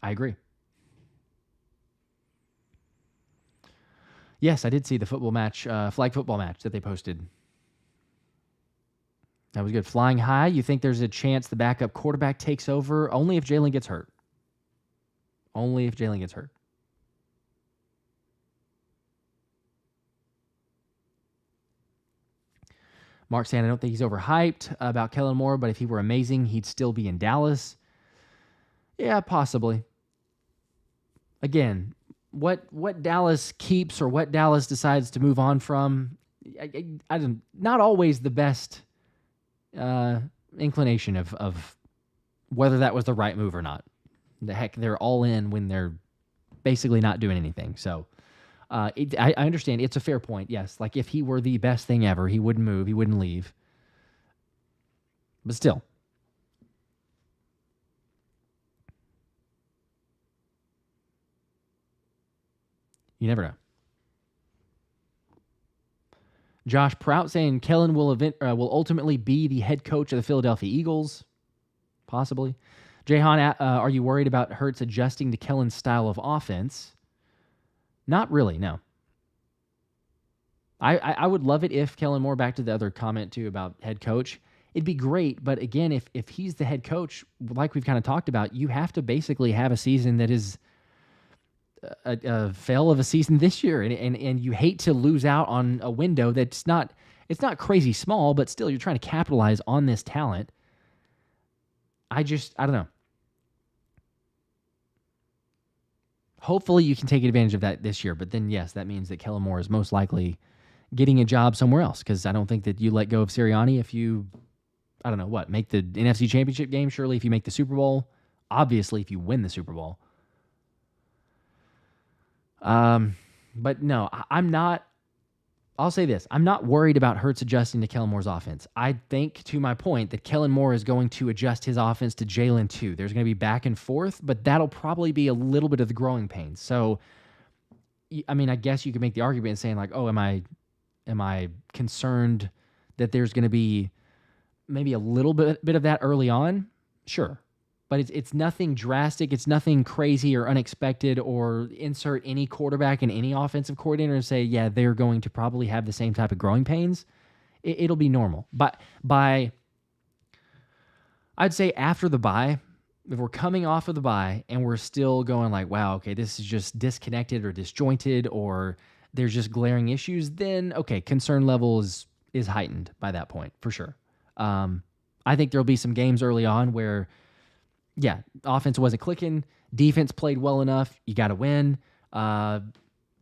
I agree. Yes, I did see the football match, flag football match that they posted. That was good. Flying high, you think there's a chance the backup quarterback takes over? Only if Jalen gets hurt. Only if Jalen gets hurt. Mark saying, I don't think he's overhyped about Kellen Moore, but if he were amazing, he'd still be in Dallas. Yeah, possibly. Again, what Dallas keeps or what Dallas decides to move on from, I don't, not always the best inclination of whether that was the right move or not. The heck, they're all in when they're basically not doing anything. So I understand. It's a fair point, yes. Like, if he were the best thing ever, he wouldn't move. He wouldn't leave. But still. You never know. Josh Prout saying Kellen will ultimately be the head coach of the Philadelphia Eagles. Possibly. Dejean, are you worried about Hurts adjusting to Kellen's style of offense? Not really, no. I would love it if Kellen Moore, back to the other comment too about head coach, it'd be great. But again, if he's the head coach, like we've kind of talked about, you have to basically have a season that is a fail of a season this year, and you hate to lose out on a window that's not crazy small, but still you're trying to capitalize on this talent. I don't know. Hopefully you can take advantage of that this year, but then yes, that means that Kellen Moore is most likely getting a job somewhere else, because I don't think that you let go of Sirianni if you, make the NFC Championship game. Surely if you make the Super Bowl, obviously if you win the Super Bowl. But no, I'll say this. I'm not worried about Hurts adjusting to Kellen Moore's offense. I think, to my point, that Kellen Moore is going to adjust his offense to Jalen too. There's going to be back and forth, but that'll probably be a little bit of the growing pains. So, I mean, I guess you could make the argument saying like, oh, am I concerned that there's going to be maybe a little bit of that early on? Sure. But it's nothing drastic. It's nothing crazy or unexpected, or insert any quarterback and any offensive coordinator and say, yeah, they're going to probably have the same type of growing pains. It'll be normal. But I'd say after the bye, if we're coming off of the bye and we're still going like, wow, okay, this is just disconnected or disjointed, or there's just glaring issues, then okay, concern level is heightened by that point for sure. I think there'll be some games early on where, yeah, offense wasn't clicking. Defense played well enough. You got to win.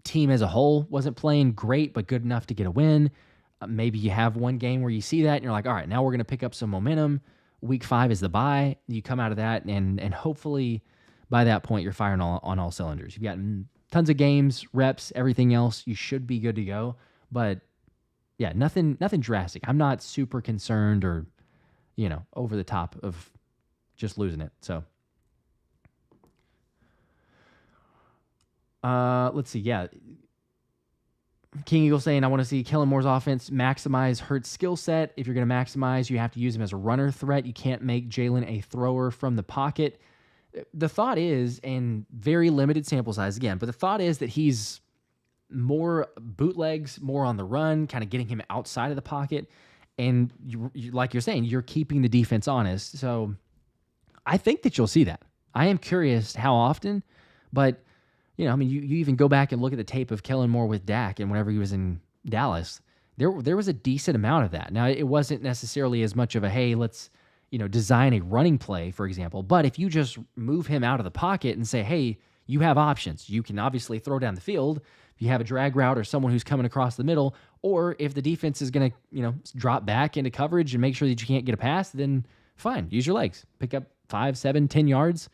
Team as a whole wasn't playing great, but good enough to get a win. Maybe you have one game where you see that and you're like, all right, now we're going to pick up some momentum. Week 5 is the bye. You come out of that, and hopefully by that point you're firing on all cylinders. You've got tons of games, reps, everything else. You should be good to go. But yeah, nothing drastic. I'm not super concerned or, over the top of just losing it. So, let's see. Yeah. King Eagle saying, I want to see Kellen Moore's offense maximize Hurts' skill set. If you're going to maximize, you have to use him as a runner threat. You can't make Jalen a thrower from the pocket. The thought is, and very limited sample size again, but the thought is that he's more bootlegs, more on the run, kind of getting him outside of the pocket. And you, like you're saying, you're keeping the defense honest. So I think that you'll see that. I am curious how often, but you even go back and look at the tape of Kellen Moore with Dak, and whenever he was in Dallas, there was a decent amount of that. Now, it wasn't necessarily as much of a, hey, let's design a running play, for example. But if you just move him out of the pocket and say, hey, you have options. You can obviously throw down the field if you have a drag route or someone who's coming across the middle, or if the defense is going to, drop back into coverage and make sure that you can't get a pass, then fine, use your legs. Pick up 5, 7, 10 yards,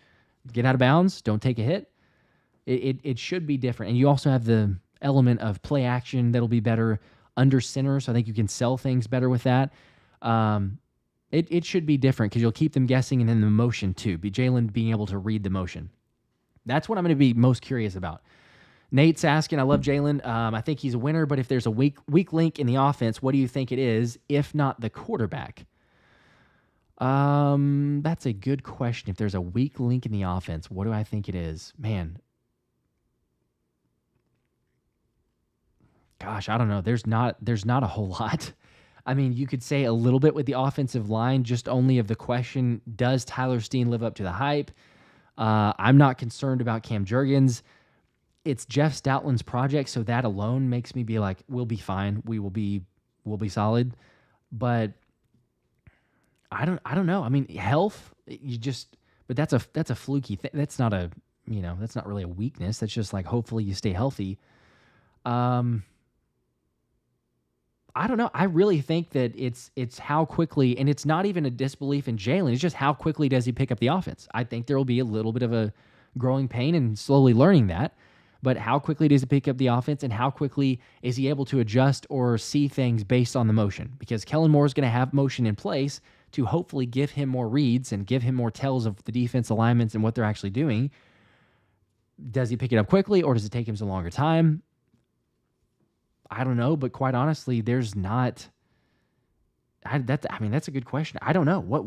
get out of bounds, don't take a hit. It should be different. And you also have the element of play action that'll be better under center, so I think you can sell things better with that. It should be different because you'll keep them guessing, and then the motion too. Jalen being able to read the motion. That's what I'm going to be most curious about. Nate's asking, I love Jalen. I think he's a winner, but if there's a weak link in the offense, what do you think it is, if not the quarterback? That's a good question. If there's a weak link in the offense, what do I think it is? Man. Gosh, I don't know. There's not a whole lot. I mean, you could say a little bit with the offensive line, just only of the question, does Tyler Steen live up to the hype? I'm not concerned about Cam Jurgens. It's Jeff Stoutland's project, so that alone makes me be like, we'll be fine. We'll be solid. But I don't know. I mean, health, but that's a fluky thing. That's not that's not really a weakness. That's just like, hopefully you stay healthy. I don't know. I really think that it's how quickly, and it's not even a disbelief in Jalen. It's just how quickly does he pick up the offense. I think there will be a little bit of a growing pain and slowly learning that. But how quickly does he pick up the offense, and how quickly is he able to adjust or see things based on the motion? Because Kellen Moore is going to have motion in place to hopefully give him more reads and give him more tells of the defense alignments and what they're actually doing. Does he pick it up quickly, or does it take him some longer time? I don't know, but quite honestly, there's not. That's a good question. I don't know what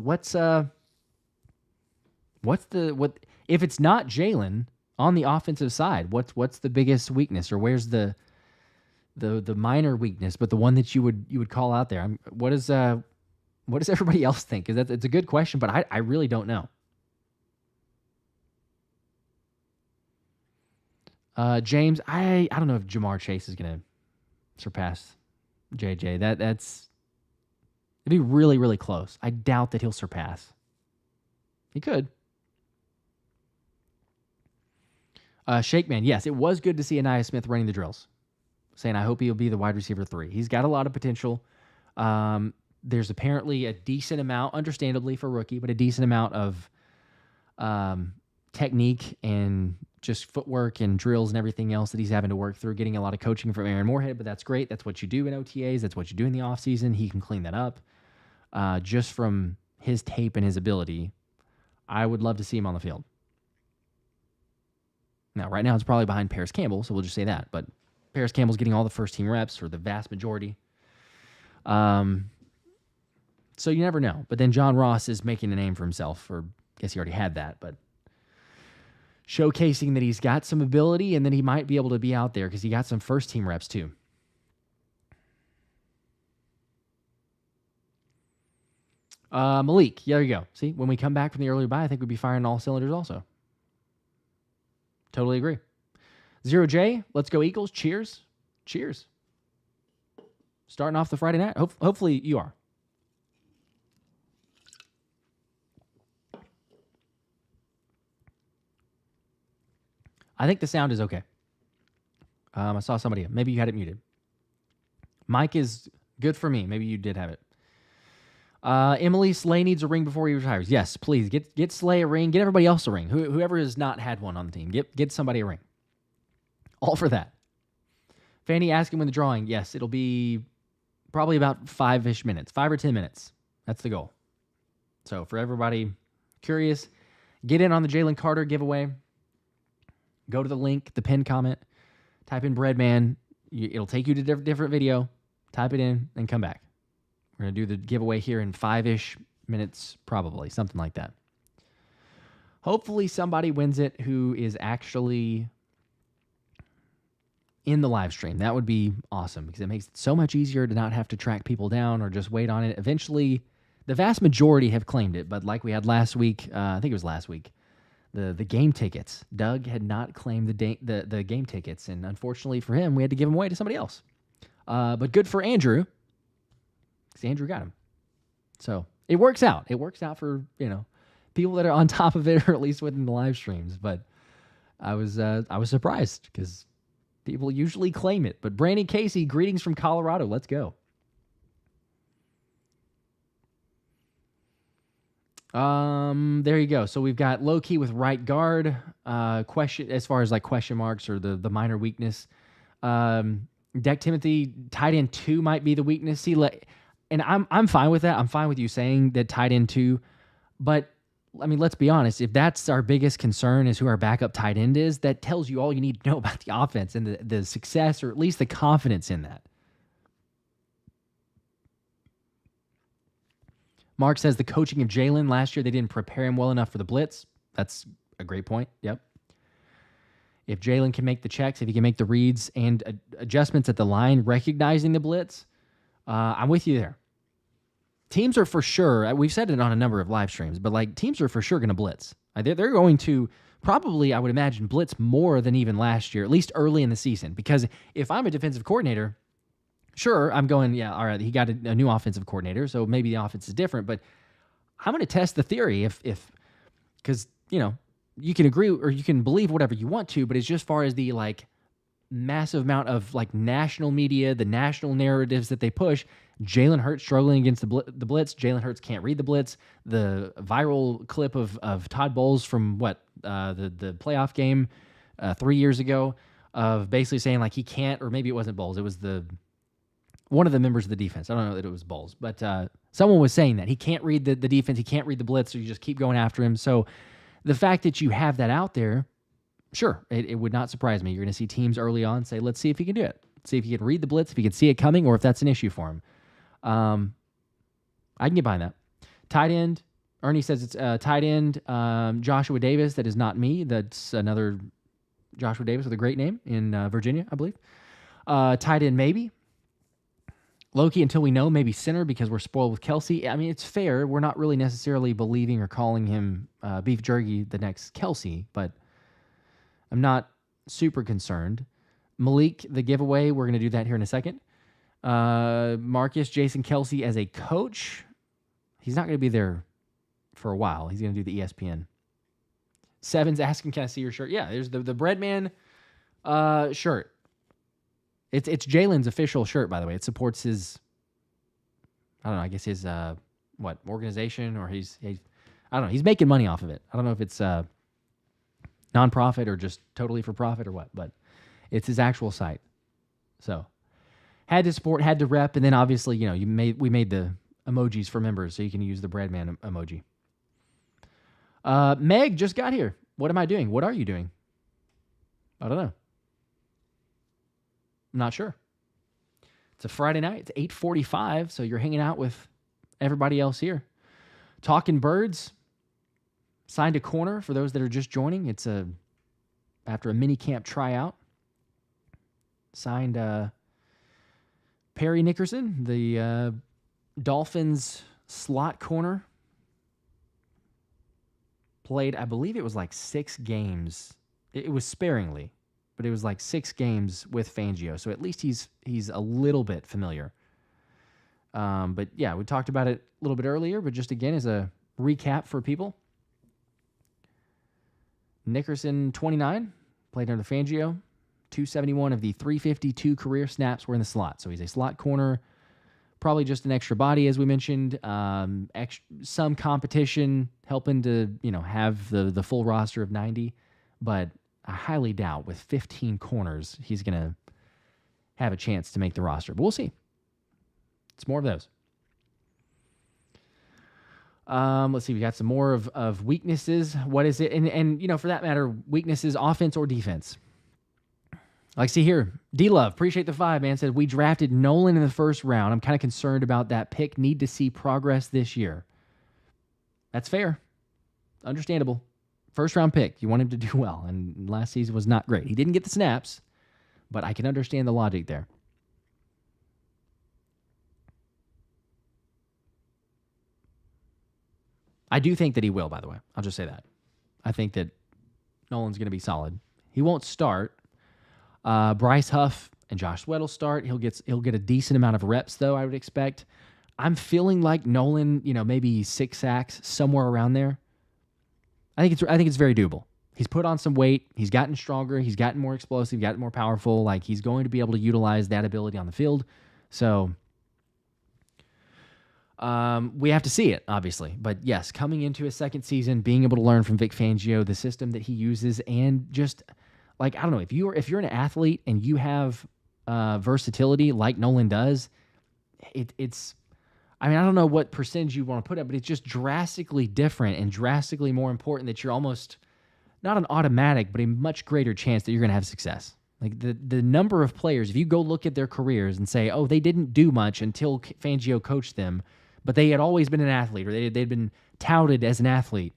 if it's not Jalen on the offensive side. What's the biggest weakness, or where's the minor weakness, but the one that you would call out there? What does everybody else think? Because it's a good question, but I really don't know. James, I don't know if Jamar Chase is gonna surpass JJ. It'd be really, really close. I doubt that he'll surpass. He could. Shake Man, yes, it was good to see Ainias Smith running the drills. Saying, I hope he'll be the wide receiver 3. He's got a lot of potential. There's apparently a decent amount, understandably for a rookie, but a decent amount of technique and just footwork and drills and everything else that he's having to work through, getting a lot of coaching from Aaron Moorhead, but that's great. That's what you do in OTAs. That's what you do in the offseason. He can clean that up. Just from his tape and his ability, I would love to see him on the field. Now, right now, it's probably behind Paris Campbell, so we'll just say that. But Paris Campbell's getting all the first-team reps, for the vast majority. So you never know. But then John Ross is making a name for himself, or I guess he already had that, but showcasing that he's got some ability, and then he might be able to be out there because he got some first-team reps too. Malik, there you go. See, when we come back from the earlier bye, I think we'd be firing all cylinders also. Totally agree. 0J, let's go Eagles. Cheers. Cheers. Starting off the Friday night. Hopefully you are. I think the sound is okay. I saw somebody. Maybe you had it muted. Mic is good for me. Maybe you did have it. Emily, Slay needs a ring before he retires. Yes, please. Get Slay a ring. Get everybody else a ring. Whoever has not had one on the team. Get somebody a ring. All for that. Fanny asking when the drawing. Yes, it'll be probably about 5-ish minutes. 5 or 10 minutes. That's the goal. So for everybody curious, get in on the Jalen Carter giveaway. Go to the link, the pinned comment. Type in Breadman. It'll take you to a different video. Type it in and come back. We're going to do the giveaway here in 5-ish minutes, probably. Something like that. Hopefully somebody wins it who is actually in the live stream. That would be awesome because it makes it so much easier to not have to track people down or just wait on it. Eventually, the vast majority have claimed it, but like we had last week, I think it was last week, the game tickets. Doug had not claimed the game tickets, and unfortunately for him, we had to give them away to somebody else. But good for Andrew. Andrew got him. So It works out. It works out for, people that are on top of it, or at least within the live streams. But I was surprised because people usually claim it. But Brandon Casey, greetings from Colorado. Let's go. There you go. So we've got low-key with right guard, question as far as like question marks or the minor weakness. Deck Timothy, tight end 2 might be the weakness. See, and I'm fine with that. I'm fine with you saying that tight end 2, but I mean, let's be honest. If that's our biggest concern is who our backup tight end is, that tells you all you need to know about the offense and the success, or at least the confidence in that. Mark says the coaching of Jalen last year, they didn't prepare him well enough for the blitz. That's a great point. Yep. If Jalen can make the checks, if he can make the reads and adjustments at the line, recognizing the blitz, I'm with you there. Teams are for sure, we've said it on a number of live streams, but like teams are for sure going to blitz. They're going to probably, I would imagine, blitz more than even last year, at least early in the season. Because if I'm a defensive coordinator, sure, I'm going, yeah, all right, he got a new offensive coordinator, so maybe the offense is different, but I'm going to test the theory because, you can agree or you can believe whatever you want to, but it's just far as the like massive amount of like national media, the national narratives that they push. Jalen Hurts struggling against the blitz. Jalen Hurts can't read the blitz. The viral clip of Todd Bowles from the playoff game 3 years ago of basically saying like he can't, or maybe it wasn't Bowles. It was one of the members of the defense. I don't know that it was Bowles, but someone was saying that he can't read the defense. He can't read the blitz, so you just keep going after him. So the fact that you have that out there, sure, it would not surprise me. You're going to see teams early on say, let's see if he can do it. See if he can read the blitz, if he can see it coming, or if that's an issue for him. I can get behind that. Tight end, Ernie says it's tight end Joshua Davis. That is not me. That's another Joshua Davis with a great name in Virginia, I believe. Tight end maybe. Loki, until we know, maybe center because we're spoiled with Kelsey. I mean, it's fair. We're not really necessarily believing or calling him Beef Jerky the next Kelsey, but I'm not super concerned. Malik, the giveaway, we're going to do that here in a second. Marcus, Jason Kelsey as a coach. He's not going to be there for a while. He's going to do the ESPN. Seven's asking, can I see your shirt? Yeah, there's the Breadman shirt. It's Jalen's official shirt, by the way. It supports his, I don't know, I guess his, organization, or I don't know. He's making money off of it. I don't know if it's nonprofit or just totally for profit or what, but it's his actual site. So had to support, had to rep, and then obviously, we made the emojis for members, so you can use the Breadman emoji. Meg just got here. What am I doing? What are you doing? I don't know. I'm not sure. It's a Friday night. It's 8:45, so you're hanging out with everybody else here. Talking Birds signed a corner for those that are just joining. It's after a mini camp tryout. Signed Perry Nickerson, the Dolphins slot corner. Played, I believe it was like 6 games. It was sparingly, but it was like 6 games with Fangio. So at least he's a little bit familiar. But yeah, we talked about it a little bit earlier, but just again as a recap for people. Nickerson, 29, played under Fangio. 271 of the 352 career snaps were in the slot. So he's a slot corner, probably just an extra body, as we mentioned. Some competition helping to, have the full roster of 90. But I highly doubt with 15 corners he's going to have a chance to make the roster. But we'll see. It's more of those. Let's see. We got some more of weaknesses. What is it? And for that matter, weaknesses, offense or defense. Like, see here, D-Love, appreciate the 5, man, said, we drafted Nolan in the first round. I'm kind of concerned about that pick. Need to see progress this year. That's fair. Understandable. First-round pick. You want him to do well, and last season was not great. He didn't get the snaps, but I can understand the logic there. I do think that he will, by the way. I'll just say that. I think that Nolan's going to be solid. He won't start. Bryce Huff and Josh Sweat will start. He'll get a decent amount of reps, though, I would expect. I'm feeling like Nolan, maybe 6 sacks, somewhere around there. I think it's very doable. He's put on some weight. He's gotten stronger. He's gotten more explosive, gotten more powerful. Like, he's going to be able to utilize that ability on the field. So we have to see it, obviously. But yes, coming into his second season, being able to learn from Vic Fangio, the system that he uses, and just, like, I don't know, if you're an athlete and you have versatility like Nolan does, it's I mean, I don't know what percentage you want to put up, but it's just drastically different and drastically more important that you're almost not an automatic, but a much greater chance that you're going to have success. Like, the number of players, if you go look at their careers and say, oh, they didn't do much until Fangio coached them, but they had always been an athlete, or they'd been touted as an athlete.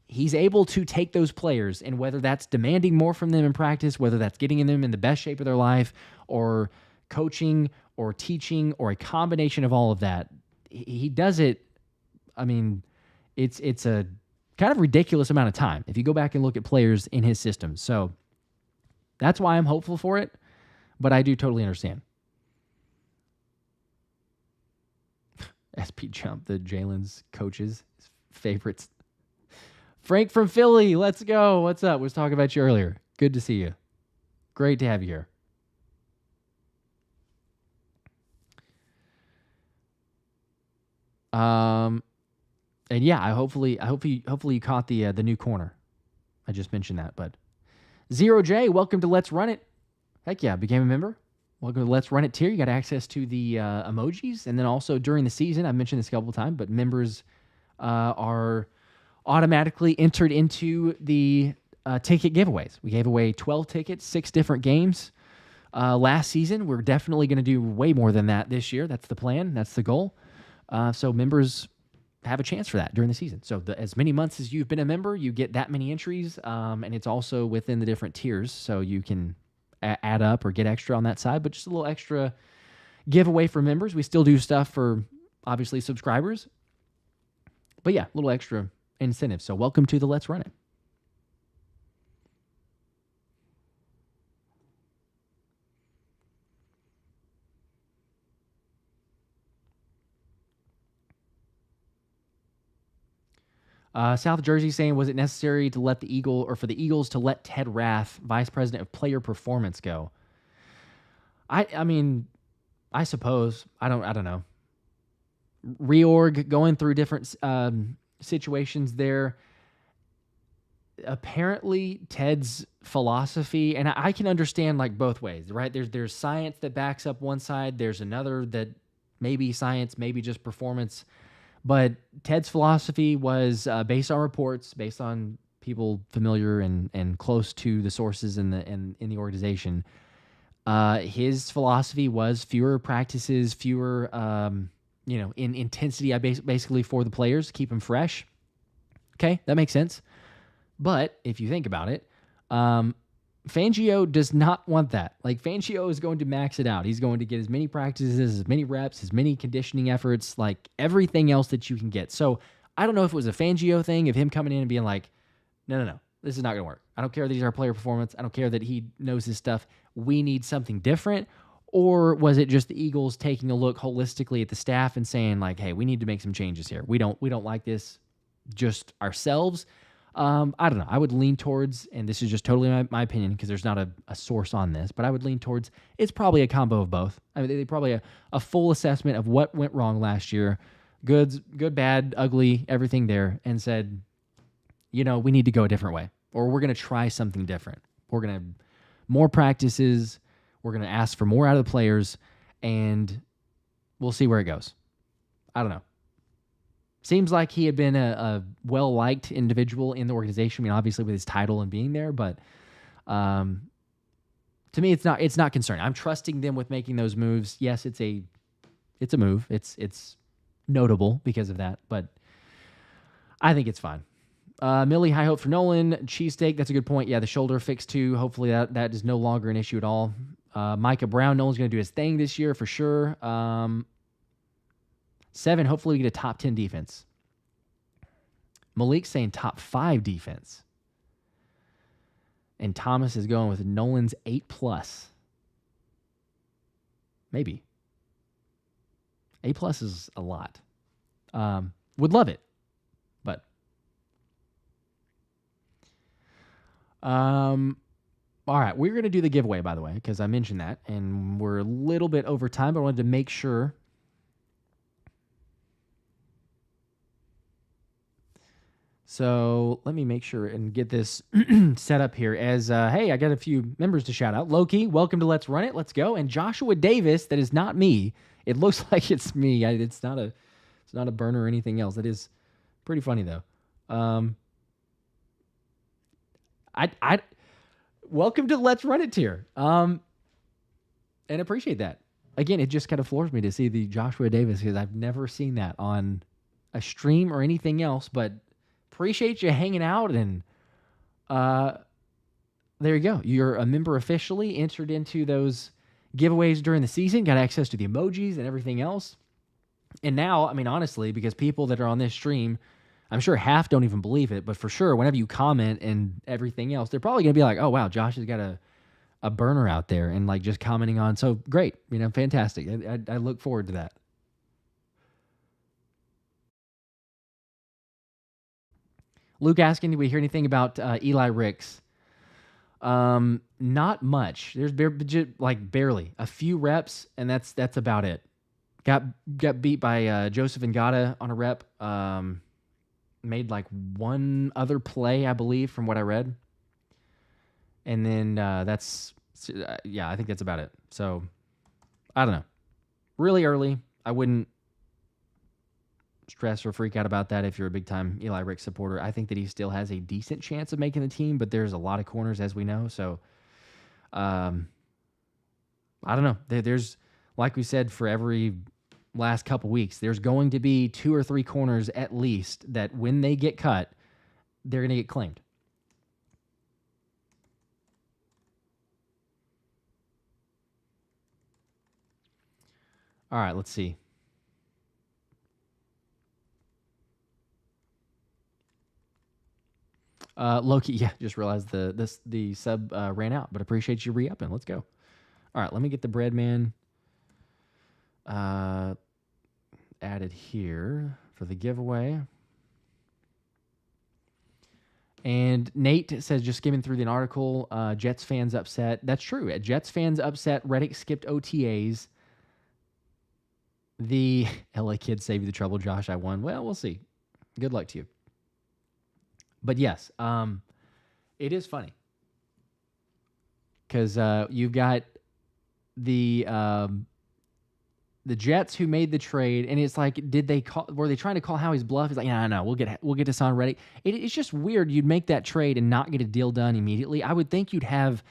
He's able to take those players, and whether that's demanding more from them in practice, whether that's getting them in the best shape of their life, or coaching, or teaching, or a combination of all of that, he does it. I mean, it's a kind of ridiculous amount of time if you go back and look at players in his system. So that's why I'm hopeful for it, but I do totally understand. SP Jump, the Jalen's coaches, his favorites. Frank from Philly, let's go. What's up? Was talking about you earlier. Good to see you. Great to have you here. And yeah, hopefully you caught the new corner. I just mentioned that, but Zero J, welcome to Let's Run It. Heck yeah, became a member. Welcome to Let's Run It tier. You got access to the emojis, and then also during the season, I've mentioned this a couple of times, but members are automatically entered into the ticket giveaways. We gave away 12 tickets, 6 different games last season. We're definitely going to do way more than that this year. That's the plan. That's the goal. So members have a chance for that during the season. So as many months as you've been a member, you get that many entries, and it's also within the different tiers, so you can add up or get extra on that side, but just a little extra giveaway for members. We still do stuff for, obviously, subscribers, but yeah, a little extra incentive. So welcome to the Let's Run It. South Jersey saying, was it necessary to let for the Eagles to let Ted Rath, vice president of player performance, go? I mean, I suppose. I don't know. Reorg, going through different situations there. Apparently, Ted's philosophy, and I can understand like both ways, right? There's science that backs up one side. There's another that maybe science, maybe just performance. But Ted's philosophy was based on reports, based on people familiar and close to the sources in the organization. His philosophy was fewer practices, fewer, in intensity, basically for the players, keep them fresh. Okay, that makes sense. But if you think about it, Fangio does not want that. Like, Fangio is going to max it out. He's going to get as many practices, as many reps, as many conditioning efforts, like everything else that you can get. So I don't know if it was a Fangio thing of him coming in and being like, no, this is not going to work. I don't care that he's our player performance. I don't care that he knows his stuff. We need something different. Or was it just the Eagles taking a look holistically at the staff and saying like, hey, we need to make some changes here. We don't like this just ourselves. I don't know. I would lean towards, and this is just totally my opinion because there's not a source on this, but I would lean towards it's probably a combo of both. I mean, they probably a full assessment of what went wrong last year, good, bad, ugly, everything there, and said, we need to go a different way, or we're going to try something different. We're going to more practices. We're going to ask for more out of the players, and we'll see where it goes. I don't know. Seems like he had been a well-liked individual in the organization. I mean, obviously with his title and being there, but to me, it's not concerning. I'm trusting them with making those moves. Yes, it's a move. It's notable because of that, but I think it's fine. Millie, high hope for Nolan. Cheesesteak, that's a good point. Yeah, the shoulder fixed too. Hopefully that is no longer an issue at all. Micah Brown, Nolan's going to do his thing this year for sure. 7, hopefully we get a top 10 defense. Malik's saying top 5 defense. And Thomas is going with Nolan's 8+. Maybe. A+ is a lot. Would love it, but all right, we're going to do the giveaway, by the way, because I mentioned that, and we're a little bit over time, but I wanted to make sure. So let me make sure and get this set up here as, hey, I got a few members to shout out. Loki, welcome to Let's Run It. Let's go. And Joshua Davis, that is not me. It looks like it's me. It's not a burner or anything else. It is pretty funny, though. I welcome to Let's Run It tier. And appreciate that. Again, it just kind of floors me to see the Joshua Davis because I've never seen that on a stream or anything else, but appreciate you hanging out, and there you go. You're a member officially, entered into those giveaways during the season, got access to the emojis and everything else. And now, I mean, honestly, because people that are on this stream, I'm sure half don't even believe it, but for sure, whenever you comment and everything else, they're probably going to be like, oh, wow, Josh has got a burner out there and like just commenting on. So great, fantastic. I look forward to that. Luke asking, did we hear anything about Eli Ricks? Not much. There's barely a few reps, and that's about it. Got beat by Joseph Ngata on a rep. Made like one other play, I believe, from what I read. And then I think that's about it. So I don't know. Really early. I wouldn't stress or freak out about that if you're a big-time Eli Ricks supporter. I think that he still has a decent chance of making the team, but there's a lot of corners, as we know. So, I don't know. There's, like we said, for every last couple weeks, there's going to be 2 or 3 corners at least that when they get cut, they're going to get claimed. All right, let's see. Loki, yeah, just realized the sub ran out, but appreciate you re-upping. Let's go. All right, let me get the Breadman added here for the giveaway. And Nate says, just skimming through the article, Jets fans upset. That's true. Jets fans upset. Reddick skipped OTAs. The LA kids save you the trouble, Josh. I won. Well, we'll see. Good luck to you. But yes, it is funny because you've got the Jets who made the trade, and it's like, were they trying to call Howie's bluff? He's like, yeah, no, we'll get Hassan Reddick. It's just weird. You'd make that trade and not get a deal done immediately. I would think you'd have,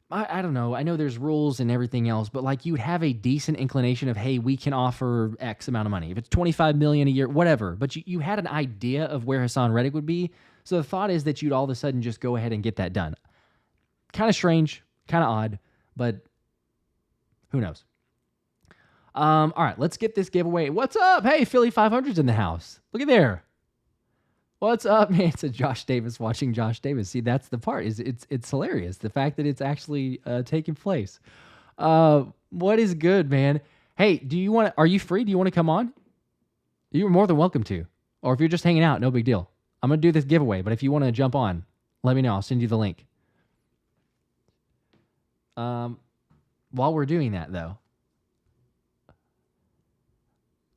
I don't know. I know there's rules and everything else, but like you'd have a decent inclination of, hey, we can offer X amount of money. If it's $25 million a year, whatever. But you had an idea of where Hassan Reddick would be. So the thought is that you'd all of a sudden just go ahead and get that done. Kind of strange, kind of odd, but who knows? All right, let's get this giveaway. What's up? Hey, Philly 500's in the house. Look at there. What's up, man? It's a Josh Davis watching Josh Davis. See, that's the part. It's hilarious. The fact that it's actually taking place. What is good, man? Hey, are you free? Do you want to come on? You're more than welcome to. Or if you're just hanging out, no big deal. I'm going to do this giveaway, but if you want to jump on, let me know. I'll send you the link. While we're doing that, though,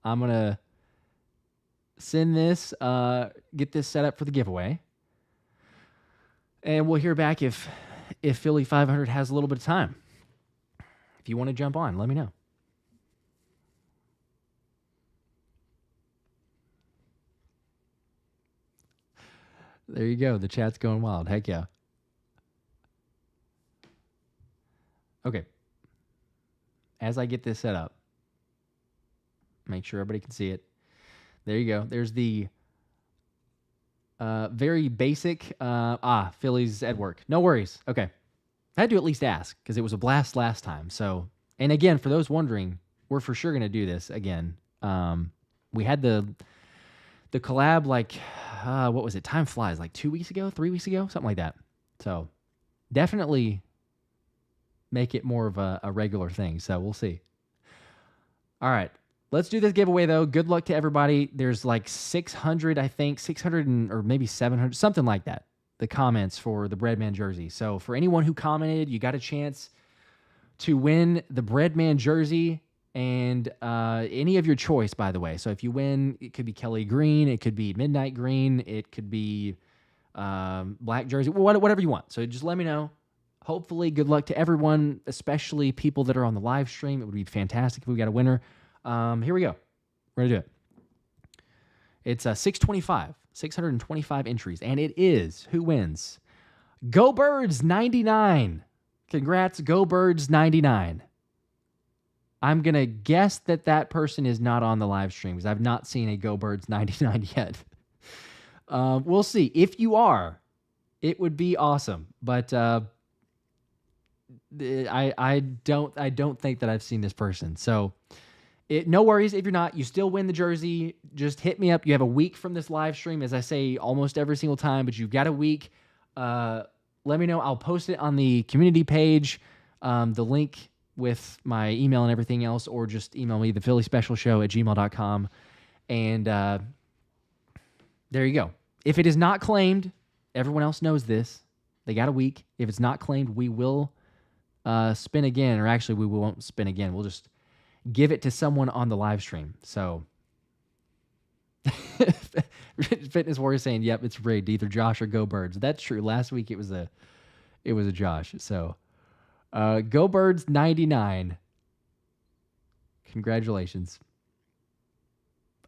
I'm going to send this, get this set up for the giveaway. And we'll hear back if Philly 500 has a little bit of time. If you want to jump on, let me know. There you go. The chat's going wild. Heck yeah. Okay. As I get this set up, make sure everybody can see it. There you go. There's the very basic, Philly's at work. No worries. Okay. I had to at least ask because it was a blast last time. So, and again, for those wondering, we're for sure going to do this again. We had the collab what was it? Time flies. Like 2 weeks ago, 3 weeks ago, something like that. So definitely make it more of a regular thing. So we'll see. All right. Let's do this giveaway, though. Good luck to everybody. There's like 600, I think, 600 or maybe 700, something like that, the comments for the Breadman jersey. So for anyone who commented, you got a chance to win the Breadman jersey and any of your choice, by the way. So if you win, it could be Kelly Green, it could be Midnight Green, it could be black jersey, whatever you want. So just let me know. Hopefully, good luck to everyone, especially people that are on the live stream. It would be fantastic if we got a winner. Here we go. We're going to do it. It's 625 entries, and it is, who wins? Go Birds 99. Congrats, Go Birds 99. I'm going to guess that person is not on the live stream because I've not seen a Go Birds 99 yet. We'll see. If you are, it would be awesome. But I don't think that I've seen this person. So no worries if you're not. You still win the jersey. Just hit me up. You have a week from this live stream, as I say almost every single time, but you've got a week. Let me know. I'll post it on the community page, the link with my email and everything else, or just email me, thephillyspecialshow@gmail.com. And there you go. If it is not claimed, everyone else knows this. They got a week. If it's not claimed, we will spin again, or actually we won't spin again. We'll just give it to someone on the live stream. So Fitness Warrior saying, yep, it's rigged. Either Josh or Go Birds. That's true. Last week it was a Josh. So Go Birds 99. Congratulations.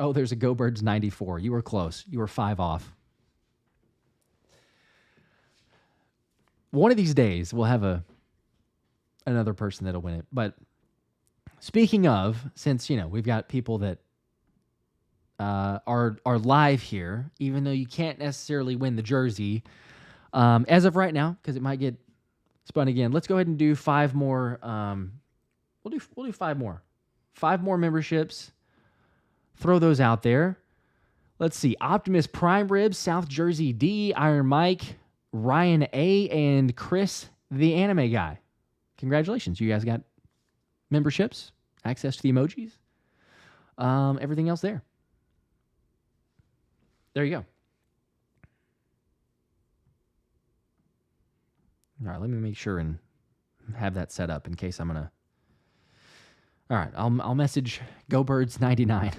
Oh, there's a Go Birds 94. You were close. You were 5 off. One of these days we'll have another person that'll win it. But speaking of, since we've got people that are live here, even though you can't necessarily win the jersey as of right now, because it might get spun again. Let's go ahead and do 5 more. We'll do 5 more. 5 more memberships. Throw those out there. Let's see. Optimus Prime Ribs, South Jersey D, Iron Mike, Ryan A, and Chris the Anime Guy. Congratulations. You guys got memberships, access to the emojis, everything else there. There you go. All right, let me make sure and have that set up in case I'm going to. All right, I'll message GoBirds99.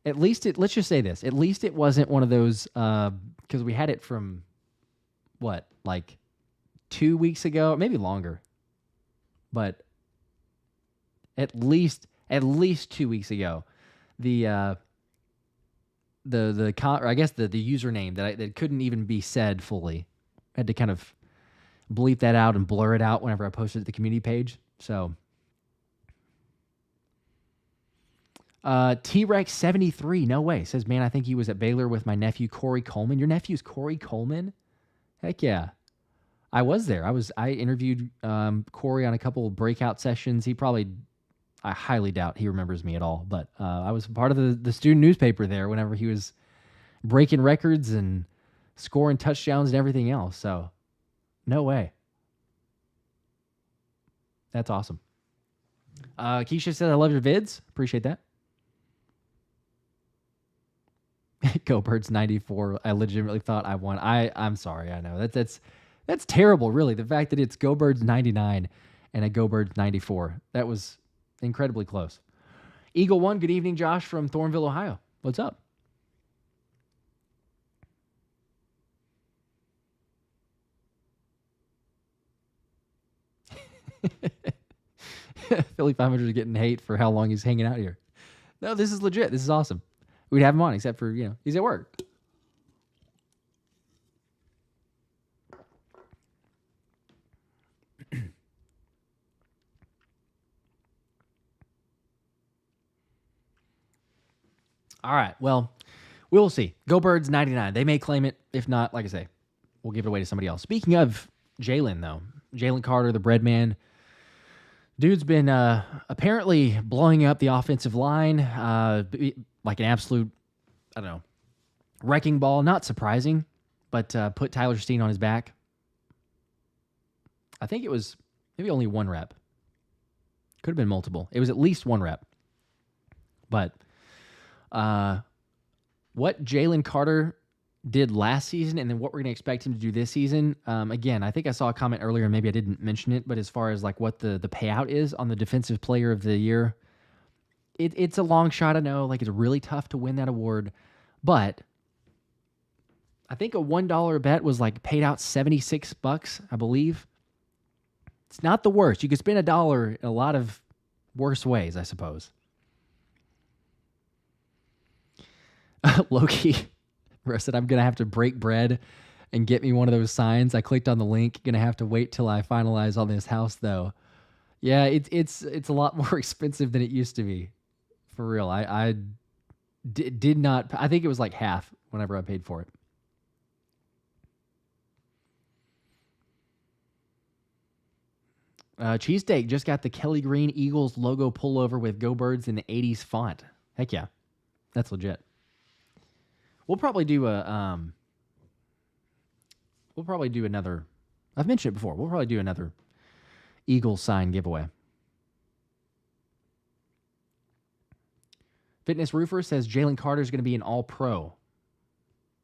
At least let's just say this. At least it wasn't one of those, because we had it from, what, like 2 weeks ago, maybe longer. But at least 2 weeks ago, the username that couldn't even be said fully. I had to kind of bleep that out and blur it out whenever I posted it to the community page. So T-Rex 73, no way, says, man, I think he was at Baylor with my nephew Corey Coleman. Your nephew's Corey Coleman? Heck yeah. I was there. I interviewed Corey on a couple of breakout sessions. I highly doubt he remembers me at all, but I was part of the student newspaper there whenever he was breaking records and scoring touchdowns and everything else. So, no way. That's awesome. Keisha said, I love your vids. Appreciate that. Go Birds 94. I legitimately thought I won. I'm sorry. I know that's terrible. Really, the fact that it's Go Birds 99 and a Go Birds 94. That was incredibly close. Eagle One. Good evening, Josh from Thornville, Ohio. What's up? Philly 500 is getting hate for how long he's hanging out here. No, this is legit. This is awesome. We'd have him on, except for, he's at work. All right. Well, we'll see. Go Birds 99. They may claim it. If not, like I say, we'll give it away to somebody else. Speaking of Jalen, though, Jalen Carter, the bread man, dude's been apparently blowing up the offensive line like an absolute, wrecking ball. Not surprising, but put Tyler Steen on his back. I think it was maybe only 1 rep. Could have been multiple. It was at least 1 rep. But what Jalen Carter did last season and then what we're going to expect him to do this season, again, I think I saw a comment earlier and maybe I didn't mention it, but as far as like what the payout is on the Defensive Player of the Year, it's a long shot. I know, like, it's really tough to win that award, but I think a $1 bet was like paid out $76, I believe. It's not the worst. You could spend $1 in a lot of worse ways, I suppose. Loki said, I'm going to have to break bread and get me one of those signs. I clicked on the link. Going to have to wait till I finalize on this house, though. Yeah, it's a lot more expensive than it used to be. For real. I did not... I think it was like half whenever I paid for it. Cheesesteak just got the Kelly Green Eagles logo pullover with Go Birds in the 80s font. Heck yeah. That's legit. We'll probably do another... I've mentioned it before. We'll probably do another Eagles sign giveaway. Fitness Roofer says Jalen Carter is going to be an all-pro.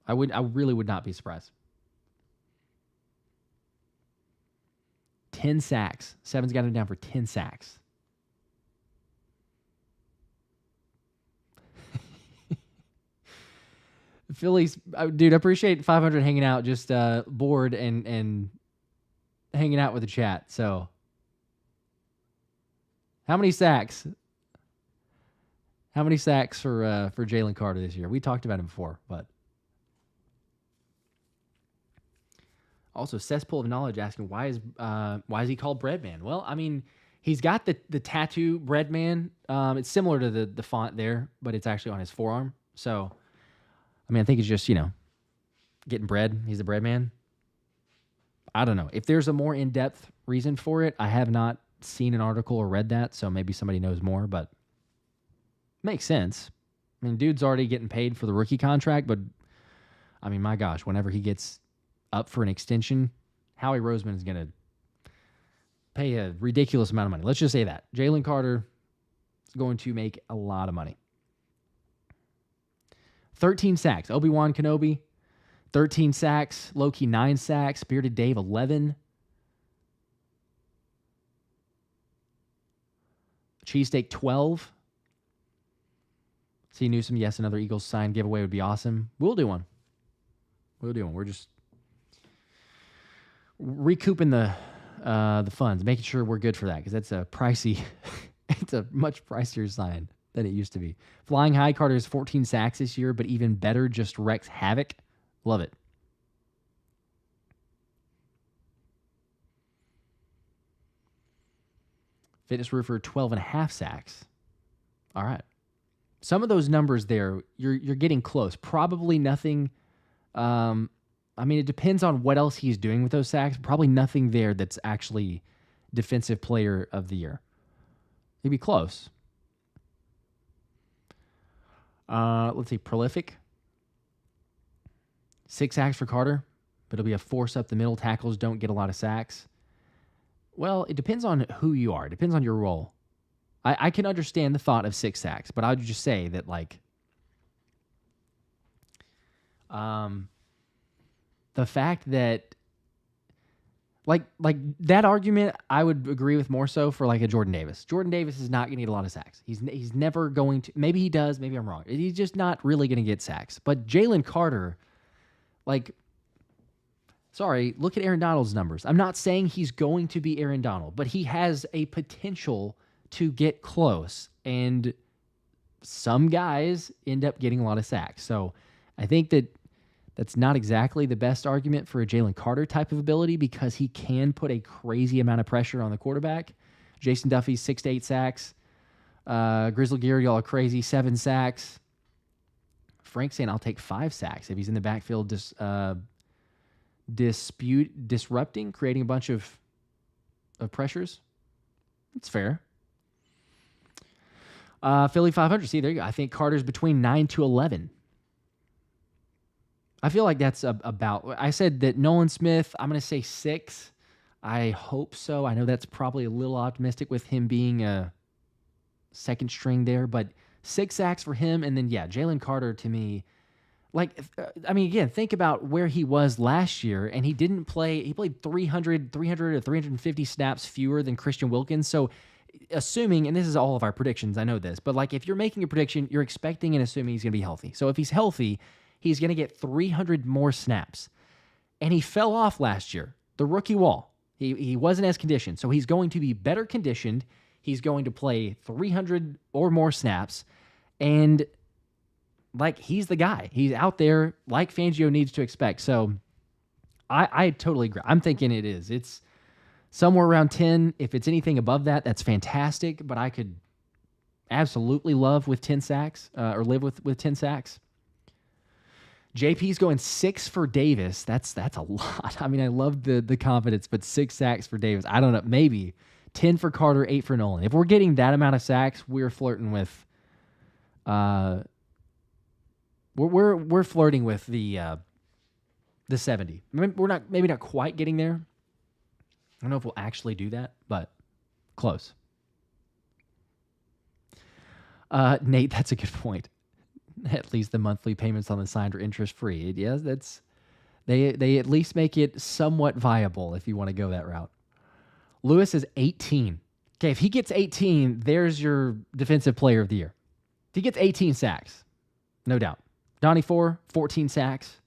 I really would not be surprised. 10 sacks. Seven's got him down for 10 sacks. Phillies, dude, I appreciate 500 hanging out, just bored and hanging out with the chat. So, how many sacks? How many sacks for Jalen Carter this year? We talked about him before, but also Cesspool of Knowledge asking why is he called Breadman? Well, I mean, he's got the tattoo Breadman. It's similar to the font there, but it's actually on his forearm. So, I mean, I think it's just, getting bread. He's a bread man. I don't know. If there's a more in-depth reason for it, I have not seen an article or read that, so maybe somebody knows more, but makes sense. I mean, dude's already getting paid for the rookie contract, but, I mean, my gosh, whenever he gets up for an extension, Howie Roseman is going to pay a ridiculous amount of money. Let's just say that. Jalen Carter is going to make a lot of money. 13 sacks. Obi-Wan Kenobi, 13 sacks. Loki, 9 sacks. Bearded Dave, 11. Cheesesteak, 12. C. Newsom, yes, another Eagles sign giveaway would be awesome. We'll do one. We're just recouping the funds, making sure we're good for that, because that's a pricey, it's a much pricier sign than it used to be. Flying High, Carter has 14 sacks this year, but even better, just wrecks havoc. Love it. Fitness Roofer, 12.5 sacks. All right. Some of those numbers there, you're getting close. Probably nothing. I mean, it depends on what else he's doing with those sacks. Probably nothing there that's actually Defensive Player of the Year. He'd be close. Let's see. Prolific. 6 sacks for Carter, but it'll be a force up the middle. Tackles don't get a lot of sacks. Well, it depends on who you are. It depends on your role. I can understand the thought of 6 sacks, but I would just say that, like, the fact that, like that argument, I would agree with more so for like a Jordan Davis. Jordan Davis is not going to get a lot of sacks. He's never going to. Maybe he does. Maybe I'm wrong. He's just not really going to get sacks. But Jalen Carter, like, sorry, look at Aaron Donald's numbers. I'm not saying he's going to be Aaron Donald, but he has a potential to get close, and some guys end up getting a lot of sacks. So I think that's not exactly the best argument for a Jalen Carter type of ability, because he can put a crazy amount of pressure on the quarterback. Jason Duffy, 6 to 8 sacks. Grizzly Gear, y'all are crazy, 7 sacks. Frank saying I'll take 5 sacks if he's in the backfield disrupting, creating a bunch of pressures. It's fair. Philly 500. See, there you go. I think Carter's between 9 to 11. I feel like that's about... I said that Nolan Smith, I'm going to say 6. I hope so. I know that's probably a little optimistic with him being a second string there, but 6 sacks for him. And then, yeah, Jalen Carter to me, like, again, think about where he was last year, and he didn't play. He played 300 or 350 snaps fewer than Christian Wilkins. So, assuming, and this is all of our predictions, I know this, but like if you're making a prediction, you're expecting and assuming he's going to be healthy. So, if he's healthy, he's going to get 300 more snaps. And he fell off last year, the rookie wall. He wasn't as conditioned. So, he's going to be better conditioned. He's going to play 300 or more snaps. And like, he's the guy. He's out there like Fangio needs to expect. So I totally agree. I'm thinking it is. It's somewhere around 10. If it's anything above that, that's fantastic. But I could absolutely love with 10 sacks or live with 10 sacks. JP's going 6 for Davis. That's a lot. I mean, I love the confidence, but 6 sacks for Davis. I don't know. Maybe 10 for Carter, 8 for Nolan. If we're getting that amount of sacks, we're flirting with we're flirting with the 70. We're maybe not quite getting there. I don't know if we'll actually do that, but close. Nate, that's a good point. At least the monthly payments on the signed are interest free. Yes, they at least make it somewhat viable if you want to go that route. Lewis is 18. Okay, if he gets 18, there's your defensive player of the year. If he gets 18 sacks, no doubt. Donnie 14 sacks.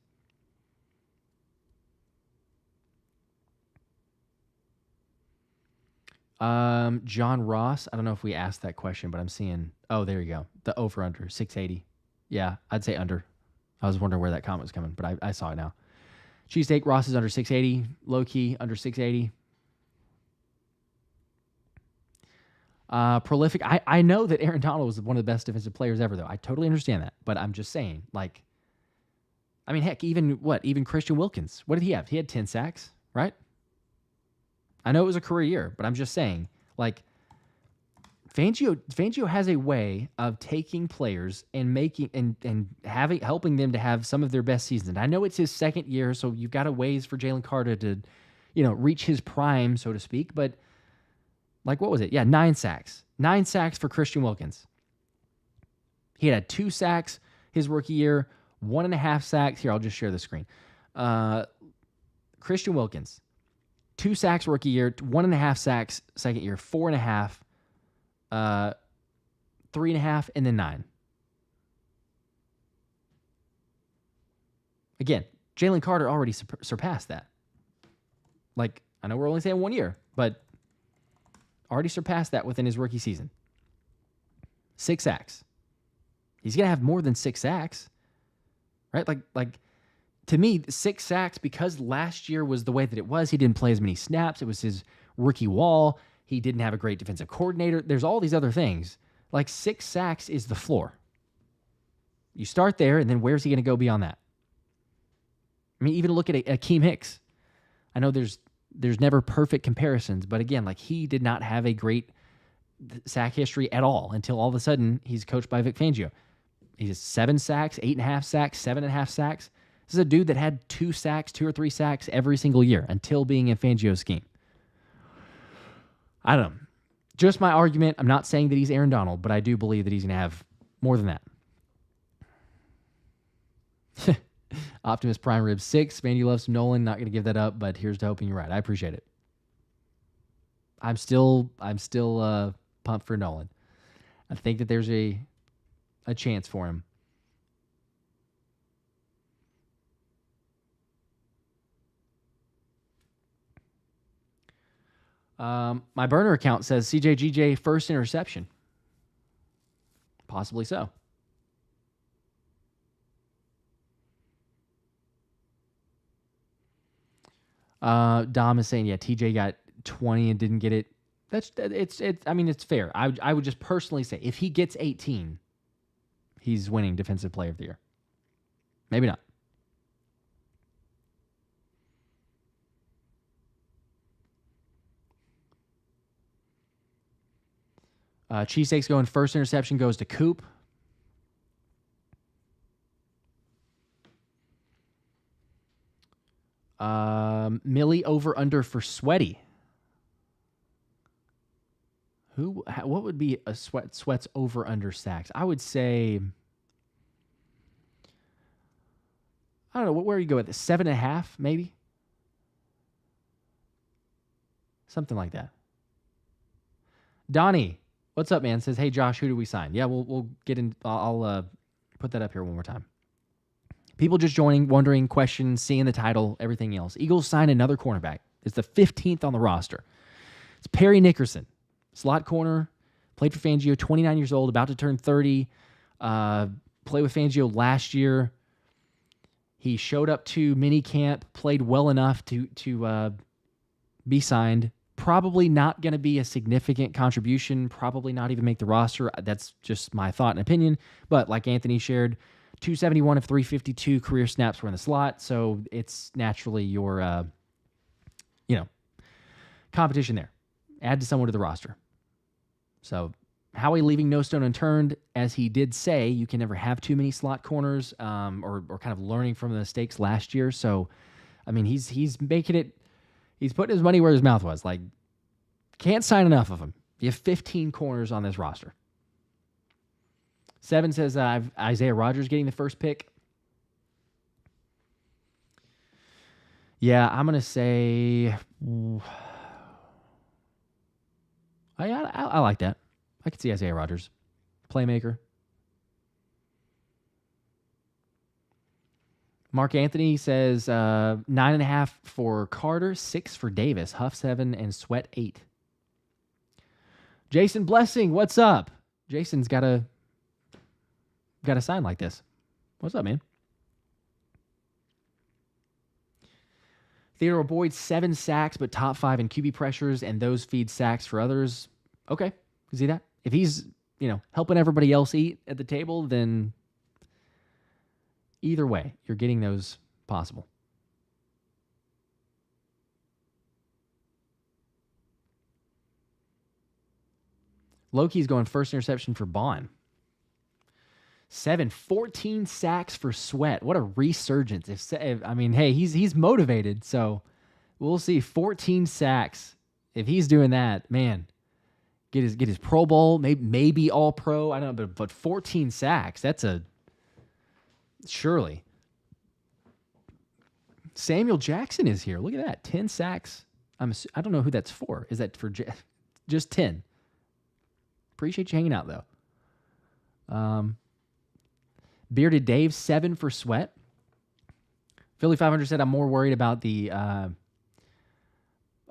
John Ross, I don't know if we asked that question, but I'm seeing, oh, there you go. The over-under, 680. Yeah, I'd say under. I was wondering where that comment was coming, but I saw it now. Cheesesteak, Ross is under 680. Low-key, under 680. Prolific. I know that Aaron Donald was one of the best defensive players ever, though. I totally understand that, but I'm just saying, like, I mean, heck, even Christian Wilkins, what did he have? He had 10 sacks, right? I know it was a career year, but I'm just saying, like, Fangio has a way of taking players and making and helping them to have some of their best seasons. And I know it's his second year, so you've got a ways for Jalen Carter to, reach his prime, so to speak. But like, what was it? Yeah, 9 sacks. 9 sacks for Christian Wilkins. He had 2 sacks his rookie year, 1.5 sacks. Here, I'll just share the screen. Christian Wilkins, 2 sacks rookie year, 1.5 sacks second year, 4.5, 3.5, and then 9. Again, Jalen Carter already surpassed that. Like, I know we're only saying 1 year, but already surpassed that within his rookie season. 6 sacks. He's going to have more than 6 sacks, right? Like to me, 6 sacks, because last year was the way that it was. He didn't play as many snaps. It was his rookie wall. He didn't have a great defensive coordinator. There's all these other things. Like, 6 sacks is the floor. You start there, and then where's he going to go beyond that? I mean, even look at Akeem Hicks. I know there's never perfect comparisons, but again, like, he did not have a great sack history at all until all of a sudden he's coached by Vic Fangio. He has 7 sacks, 8.5 sacks, 7.5 sacks. This is a dude that had 2 sacks, 2 or 3 sacks every single year until being in Fangio's scheme. I don't know. Just my argument. I'm not saying that he's Aaron Donald, but I do believe that he's going to have more than that. Optimus Prime Rib 6. Man, you love some Nolan. Not going to give that up, but here's to hoping you're right. I appreciate it. I'm still pumped for Nolan. I think that there's a chance for him. My burner account says CJGJ first interception. Possibly so. Dom is saying, yeah, TJ got 20 and didn't get it. I mean, it's fair. I would just personally say if he gets 18, he's winning Defensive Player of the Year. Maybe not. Cheesesteaks going first interception goes to Coop. Millie over under for Sweaty. What would be a Sweat's over under sacks? I would say, I don't know, where you go with it? 7.5, maybe? Something like that. Donnie, what's up, man? Says, hey, Josh, who do we sign? Yeah, we'll get in. I'll put that up here one more time. People just joining, wondering, questions, seeing the title, everything else. Eagles sign another cornerback. It's the 15th on the roster. It's Perry Nickerson, slot corner, played for Fangio, 29 years old, about to turn 30. Played with Fangio last year. He showed up to mini camp, played well enough to be signed. Probably not going to be a significant contribution, probably not even make the roster. That's just my thought and opinion. But like Anthony shared, 271 of 352 career snaps were in the slot, so it's naturally your, competition there. Add to someone to the roster. So Howie leaving no stone unturned, as he did say, you can never have too many slot corners, or kind of learning from the mistakes last year. So, I mean, he's making it. He's putting his money where his mouth was. Like, can't sign enough of them. You have 15 corners on this roster. 7 says Isaiah Rodgers getting the first pick. Yeah, I'm going to say... I like that. I could see Isaiah Rodgers. Playmaker. Mark Anthony says 9.5 for Carter, 6 for Davis, Huff 7, and Sweat 8. Jason Blessing, what's up? Jason's got a sign like this. What's up, man? Theodore Boyd, 7 sacks, but top 5 in QB pressures, and those feed sacks for others. Okay, you see that? If he's, helping everybody else eat at the table, then either way, you're getting those possible. Loki's going first interception for Baun. 14 sacks for Sweat. What a resurgence. Hey, he's motivated, so we'll see. 14 sacks. If he's doing that, man, get his Pro Bowl, maybe all pro. I don't know, but 14 sacks, that's surely. Samuel Jackson is here. Look at that. 10 sacks. I don't know who that's for. Is that for just 10? Appreciate you hanging out, though. Bearded Dave, 7 for Sweat. Philly 500 said, I'm more worried about the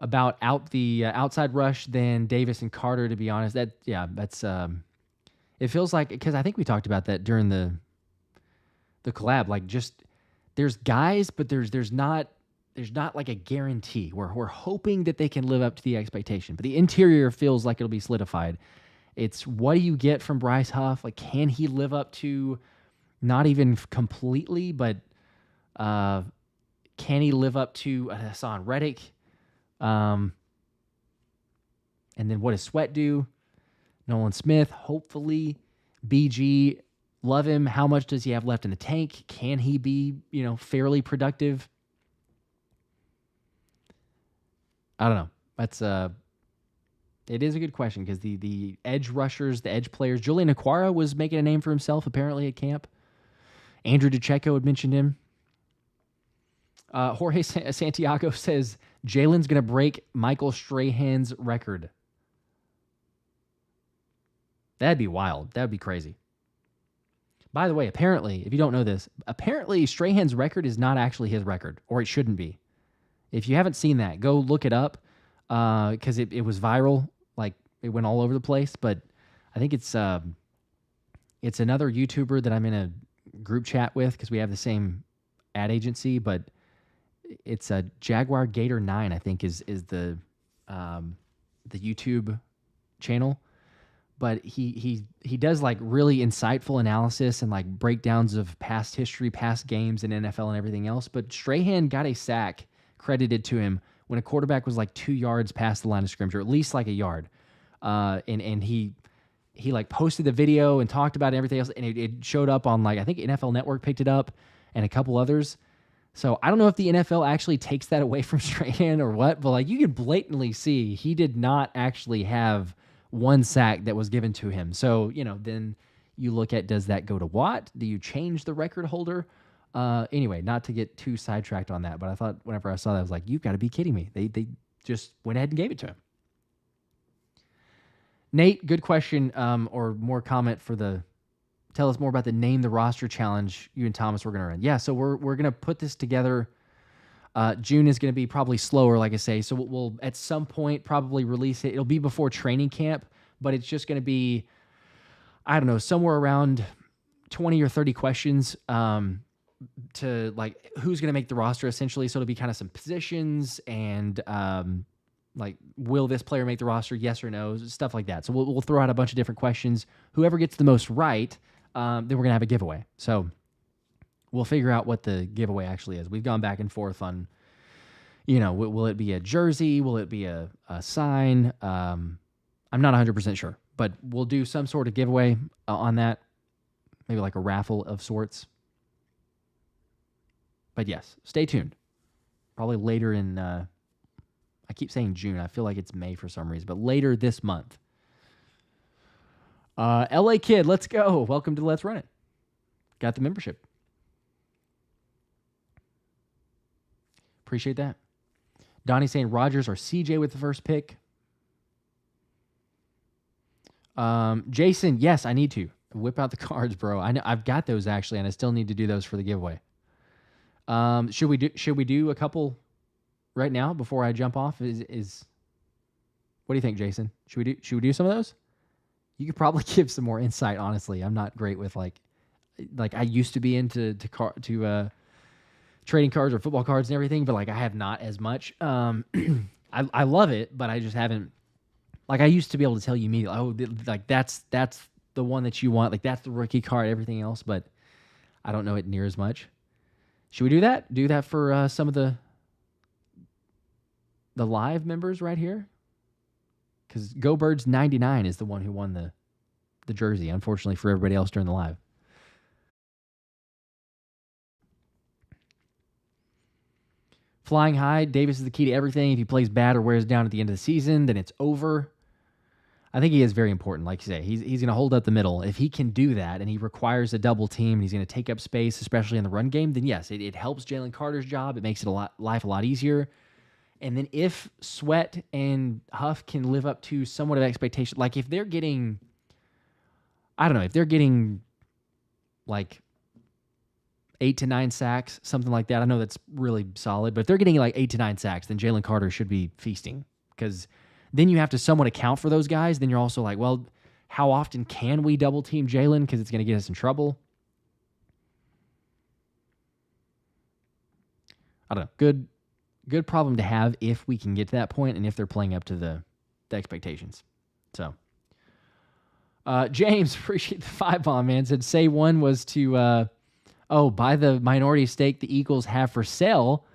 outside rush than Davis and Carter, to be honest. That's it feels like, because I think we talked about that during the collab. Like, just there's guys, but there's not like a guarantee. We're hoping that they can live up to the expectation, but the interior feels like it'll be solidified. It's, what do you get from Bryce Huff? Like, can he live up to, not even completely, but can he live up to Hassan Reddick? And then what does Sweat do? Nolan Smith, hopefully. BG, love him. How much does he have left in the tank? Can he be, fairly productive? I don't know. That's it is a good question, because the edge rushers, the edge players, Julian Aquara was making a name for himself apparently at camp. Andrew DiCecco had mentioned him. Jorge Santiago says Jalen's going to break Michael Strahan's record. That'd be wild. That'd be crazy. By the way, apparently, if you don't know this, apparently Strahan's record is not actually his record, or it shouldn't be. If you haven't seen that, go look it up, because it was viral. Like, it went all over the place. But I think it's another YouTuber that I'm in a group chat with, because we have the same ad agency, but it's a Jaguar Gator 9, I think is the YouTube channel. But he does like really insightful analysis and like breakdowns of past history, past games in NFL and everything else. But Strahan got a sack credited to him when a quarterback was like 2 yards past the line of scrimmage, or at least like a yard. And he like posted the video and talked about everything else, and it showed up on, like, I think NFL Network picked it up and a couple others. So I don't know if the NFL actually takes that away from Strahan or what, but like, you can blatantly see he did not actually have one sack that was given to him. So, then you look at, does that go to Watt? Do you change the record holder? Anyway, not to get too sidetracked on that, but I thought whenever I saw that, I was like, you've got to be kidding me. They just went ahead and gave it to him. Nate, good question, or more comment tell us more about the Name the Roster challenge you and Thomas were going to run. Yeah, so we're going to put this together. June is going to be probably slower, like I say, so we'll at some point probably release it. It'll be before training camp, but it's just going to be, I don't know, somewhere around 20 or 30 questions to like who's going to make the roster essentially. So it'll be kind of some positions and like, will this player make the roster? Yes or no, stuff like that. So we'll throw out a bunch of different questions. Whoever gets the most right, then we're going to have a giveaway. So we'll figure out what the giveaway actually is. We've gone back and forth on, will it be a jersey? Will it be a sign? I'm not 100% sure, but we'll do some sort of giveaway on that. Maybe like a raffle of sorts. But yes, stay tuned. Probably later in, I keep saying June. I feel like it's May for some reason, but later this month. LA Kid, let's go. Welcome to Let's Run It. Got the membership. Appreciate that. Donnie saying Rodgers or CJ with the first pick. Jason, yes, I need to. Whip out the cards, bro. I know I've got those actually, and I still need to do those for the giveaway. Should we do a couple right now before I jump off? Is what do you think, Jason? Should we do some of those? You could probably give some more insight, honestly. I'm not great with like I used to be into trading cards or football cards and everything, but like I have not as much. I love it, but I just haven't. Like I used to be able to tell you immediately, oh, like that's the one that you want, like that's the rookie card, everything else, but I don't know it near as much. Should we do that? Do that for some of the live members right here? Because Go Birds 99 is the one who won the jersey, unfortunately for everybody else during the live. Flying high, Davis is the key to everything. If he plays bad or wears down at the end of the season, then it's over. I think he is very important. Like you say, he's going to hold up the middle. If he can do that and he requires a double team and he's going to take up space, especially in the run game, then yes, it helps Jalen Carter's job. It makes it life a lot easier. And then if Sweat and Huff can live up to somewhat of expectation, like if they're getting, I don't know, if they're getting like 8 to 9 sacks, something like that. I know that's really solid, but if they're getting like 8 to 9 sacks, then Jalen Carter should be feasting, because then you have to somewhat account for those guys. Then you're also like, well, how often can we double team Jalen because it's going to get us in trouble? I don't know. Good problem to have if we can get to that point and if they're playing up to the expectations. So, James, appreciate the 5-bomb, man. Said say one was to buy the minority stake the Eagles have for sale.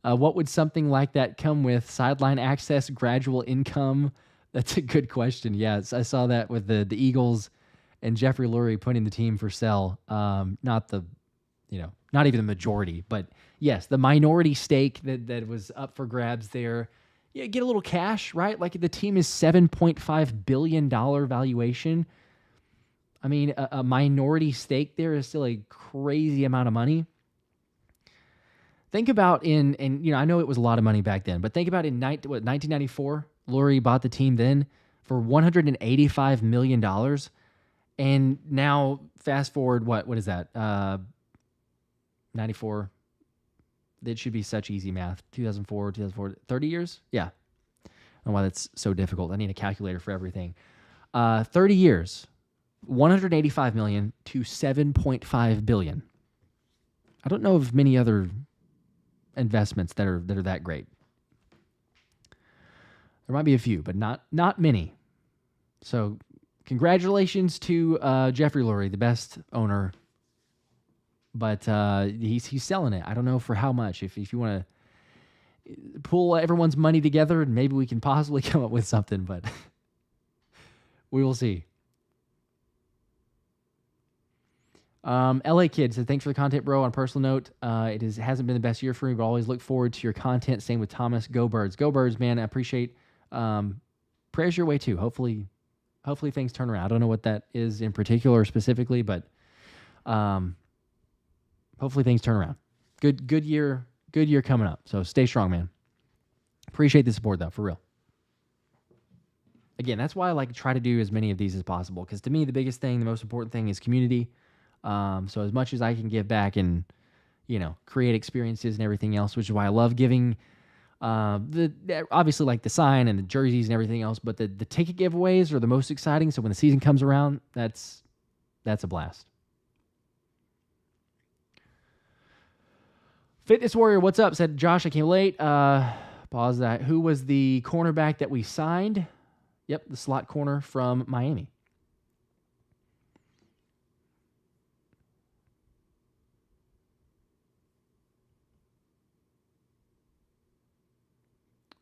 What would something like that come with? Sideline access, gradual income? That's a good question. Yes, I saw that with the Eagles and Jeffrey Lurie putting the team for sale. Not even the majority, but yes, the minority stake that was up for grabs there. Yeah, get a little cash, right? Like the team is $7.5 billion valuation. I mean, a minority stake there is still a crazy amount of money. Think about I know it was a lot of money back then, but think about in 1994, Lurie bought the team then for $185 million. And now fast forward, what is that? 94. It should be such easy math. 2004, 30 years? Yeah. I don't know why that's so difficult. I need a calculator for everything. 30 years, $185 million to $7.5 billion. I don't know of many other investments that are that great. There might be a few, but not many. So congratulations to Jeffrey Lurie, the best owner. But he's selling it. I don't know for how much. If you want to pull everyone's money together, and maybe we can possibly come up with something, but we will see. LA Kid said, thanks for the content, bro. On a personal note, it hasn't been the best year for me, but always look forward to your content. Same with Thomas. Go Birds. Go Birds, man. I appreciate prayers your way too. Hopefully hopefully things turn around. I don't know what that is in particular or specifically, but hopefully things turn around. Good year coming up. So stay strong, man. Appreciate the support, though, for real. Again, that's why I like to try to do as many of these as possible, because to me, the biggest thing, the most important thing is community. So as much as I can give back and, create experiences and everything else, which is why I love giving obviously like the sign and the jerseys and everything else, but the ticket giveaways are the most exciting. So when the season comes around, that's a blast. Fitness Warrior, what's up? Said, Josh, I came late. Pause that. Who was the cornerback that we signed? Yep, the slot corner from Miami.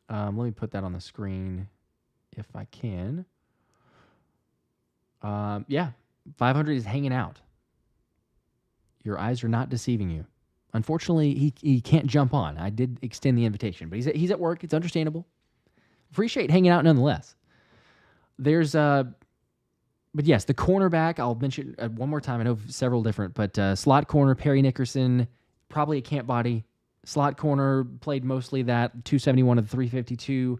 Let me put that on the screen if I can. Yeah, 500 is hanging out. Your eyes are not deceiving you. Unfortunately, he can't jump on. I did extend the invitation, but he's at work. It's understandable. Appreciate hanging out nonetheless. There's but yes, the cornerback, I'll mention one more time. I know several different, but slot corner, Perry Nickerson, probably a camp body. Slot corner, played mostly that, 271 of the 352.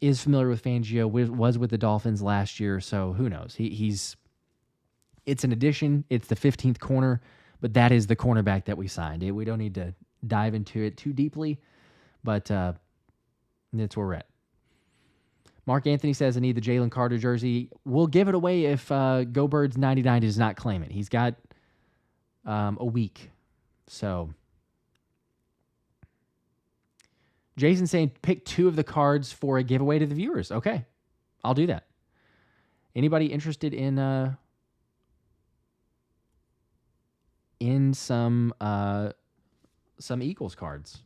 Is familiar with Fangio, was with the Dolphins last year, so who knows? It's an addition. It's the 15th corner, but that is the cornerback that we signed. We don't need to dive into it too deeply, but that's where we're at. Mark Anthony says, I need the Jalen Carter jersey. We'll give it away if Go Birds 99 does not claim it. He's got a week. So Jason saying pick 2 of the cards for a giveaway to the viewers. Okay, I'll do that. Anybody interested in some Eagles cards?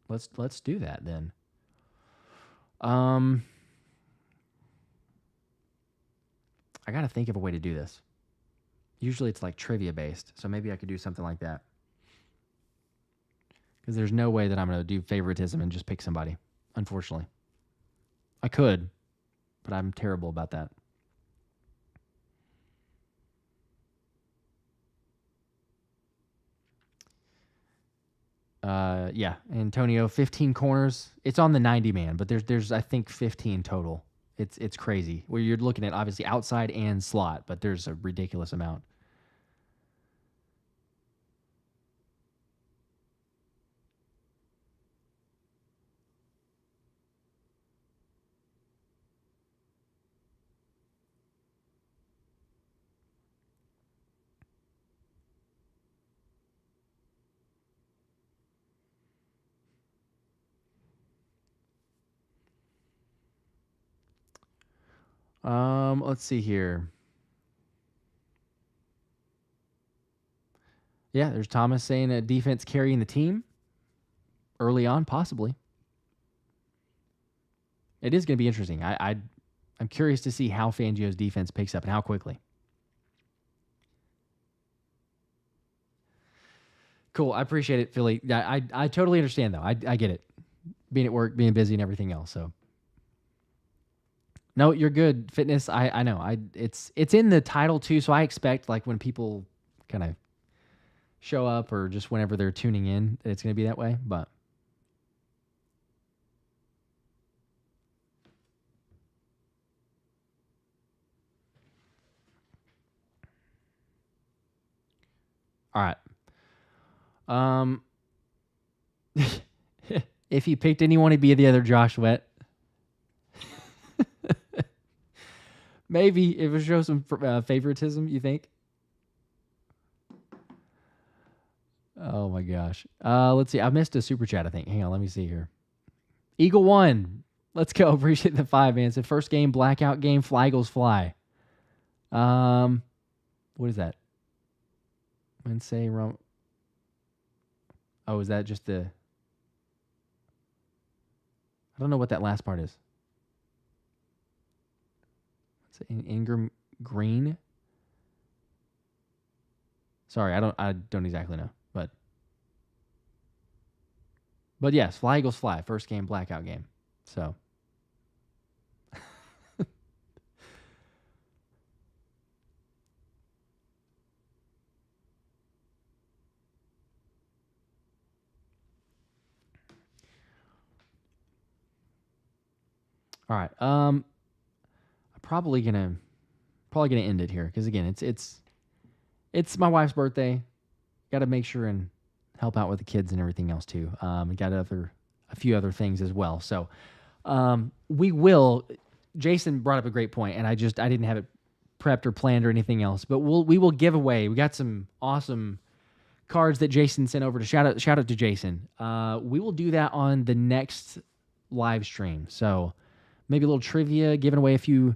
Let's do that then. I got to think of a way to do this. Usually it's like trivia based, so maybe I could do something like that. Because there's no way that I'm going to do favoritism and just pick somebody, unfortunately. I could, but I'm terrible about that. Yeah, Antonio, 15 corners. It's on the 90 man, but there's I think 15 total. It's crazy. Where you're looking at obviously outside and slot, but there's a ridiculous amount. Let's see here. Yeah, there's Thomas saying a defense carrying the team early on, possibly. It is going to be interesting. I'm curious to see how Fangio's defense picks up and how quickly. Cool. I appreciate it, Philly. I totally understand, though. I get it. Being at work, being busy, and everything else. So, no, you're good. Fitness. I know. It's in the title too. So I expect like when people kind of show up or just whenever they're tuning in, that it's going to be that way. But all right. If you picked anyone, it'd be the other Josh Wett. Maybe it would show some favoritism, you think? Oh my gosh. Let's see. I missed a super chat, I think. Hang on, let me see here. Eagle 1. Let's go. Appreciate the 5, man. It's the first game, blackout game, Fly Eagles Fly. What is that? Wednesday, oh, is that just the... I don't know what that last part is. Ingram Green. Sorry, I don't exactly know, but yes, Fly Eagles Fly, first game, blackout game. So All right. I'm probably gonna end it here because again, it's my wife's birthday. Got to make sure and help out with the kids and everything else too. Got a few other things as well. So we will. Jason brought up a great point, and I didn't have it prepped or planned or anything else. But we will give away. We got some awesome cards that Jason sent over to shout out to Jason. We will do that on the next live stream. So maybe a little trivia, giving away a few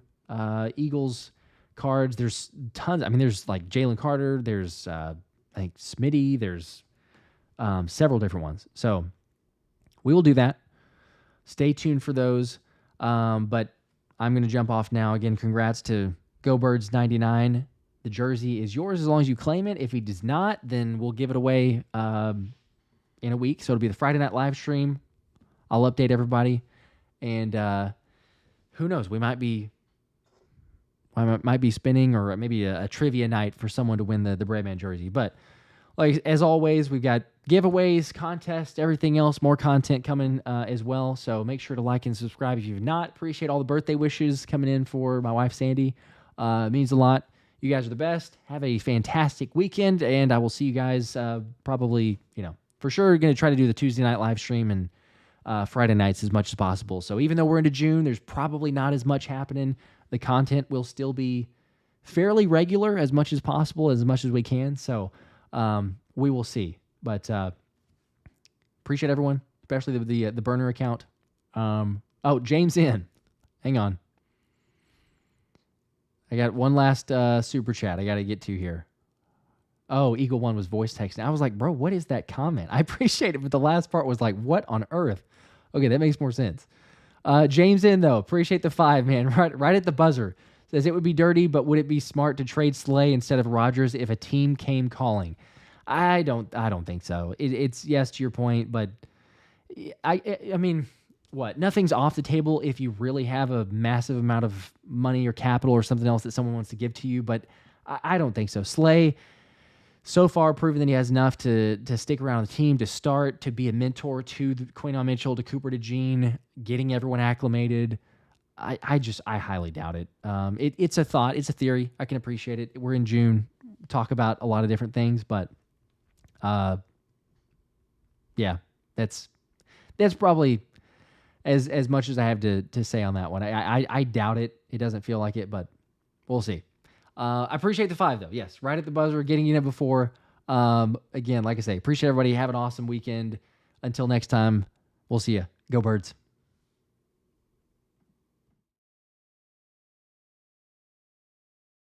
Eagles cards. There's tons. I mean, there's like Jalen Carter. There's I think Smitty. There's several different ones. So we will do that. Stay tuned for those. But I'm going to jump off now. Again, congrats to Go Birds 99. The jersey is yours as long as you claim it. If he does not, then we'll give it away in a week. So it'll be the Friday night live stream. I'll update everybody. And who knows? We might be spinning or maybe a trivia night for someone to win the Breadman jersey. But like as always, we've got giveaways, contests, everything else, more content coming as well. So make sure to like and subscribe if you've not. Appreciate all the birthday wishes coming in for my wife, Sandy. It means a lot. You guys are the best. Have a fantastic weekend, and I will see you guys probably, for sure going to try to do the Tuesday night live stream and Friday nights as much as possible. So even though we're into June, there's probably not as much happening. The content will still be fairly regular as much as possible, as much as we can. So we will see. But appreciate everyone, especially the burner account. James in. Hang on. I got one last super chat I got to get to here. Oh, Eagle One was voice texting. I was like, bro, what is that comment? I appreciate it, but the last part was like, what on earth? Okay, that makes more sense. James in, though. Appreciate the 5, man. Right at the buzzer. Says it would be dirty, but would it be smart to trade Slay instead of Rodgers if a team came calling? I don't think so. It's yes to your point, but I mean, what? Nothing's off the table if you really have a massive amount of money or capital or something else that someone wants to give to you, but I don't think so. Slay, so far, proven that he has enough to stick around on the team, to start, to be a mentor to Quinyon Mitchell, to Cooper Dejean, getting everyone acclimated. I highly doubt it. It's a thought. It's a theory. I can appreciate it. We're in June. Talk about a lot of different things, but yeah, that's probably as much as I have to say on that one. I doubt it. It doesn't feel like it, but we'll see. I appreciate the 5, though. Yes, right at the buzzer, getting in it before. Again, like I say, appreciate everybody. Have an awesome weekend. Until next time, we'll see you. Go Birds.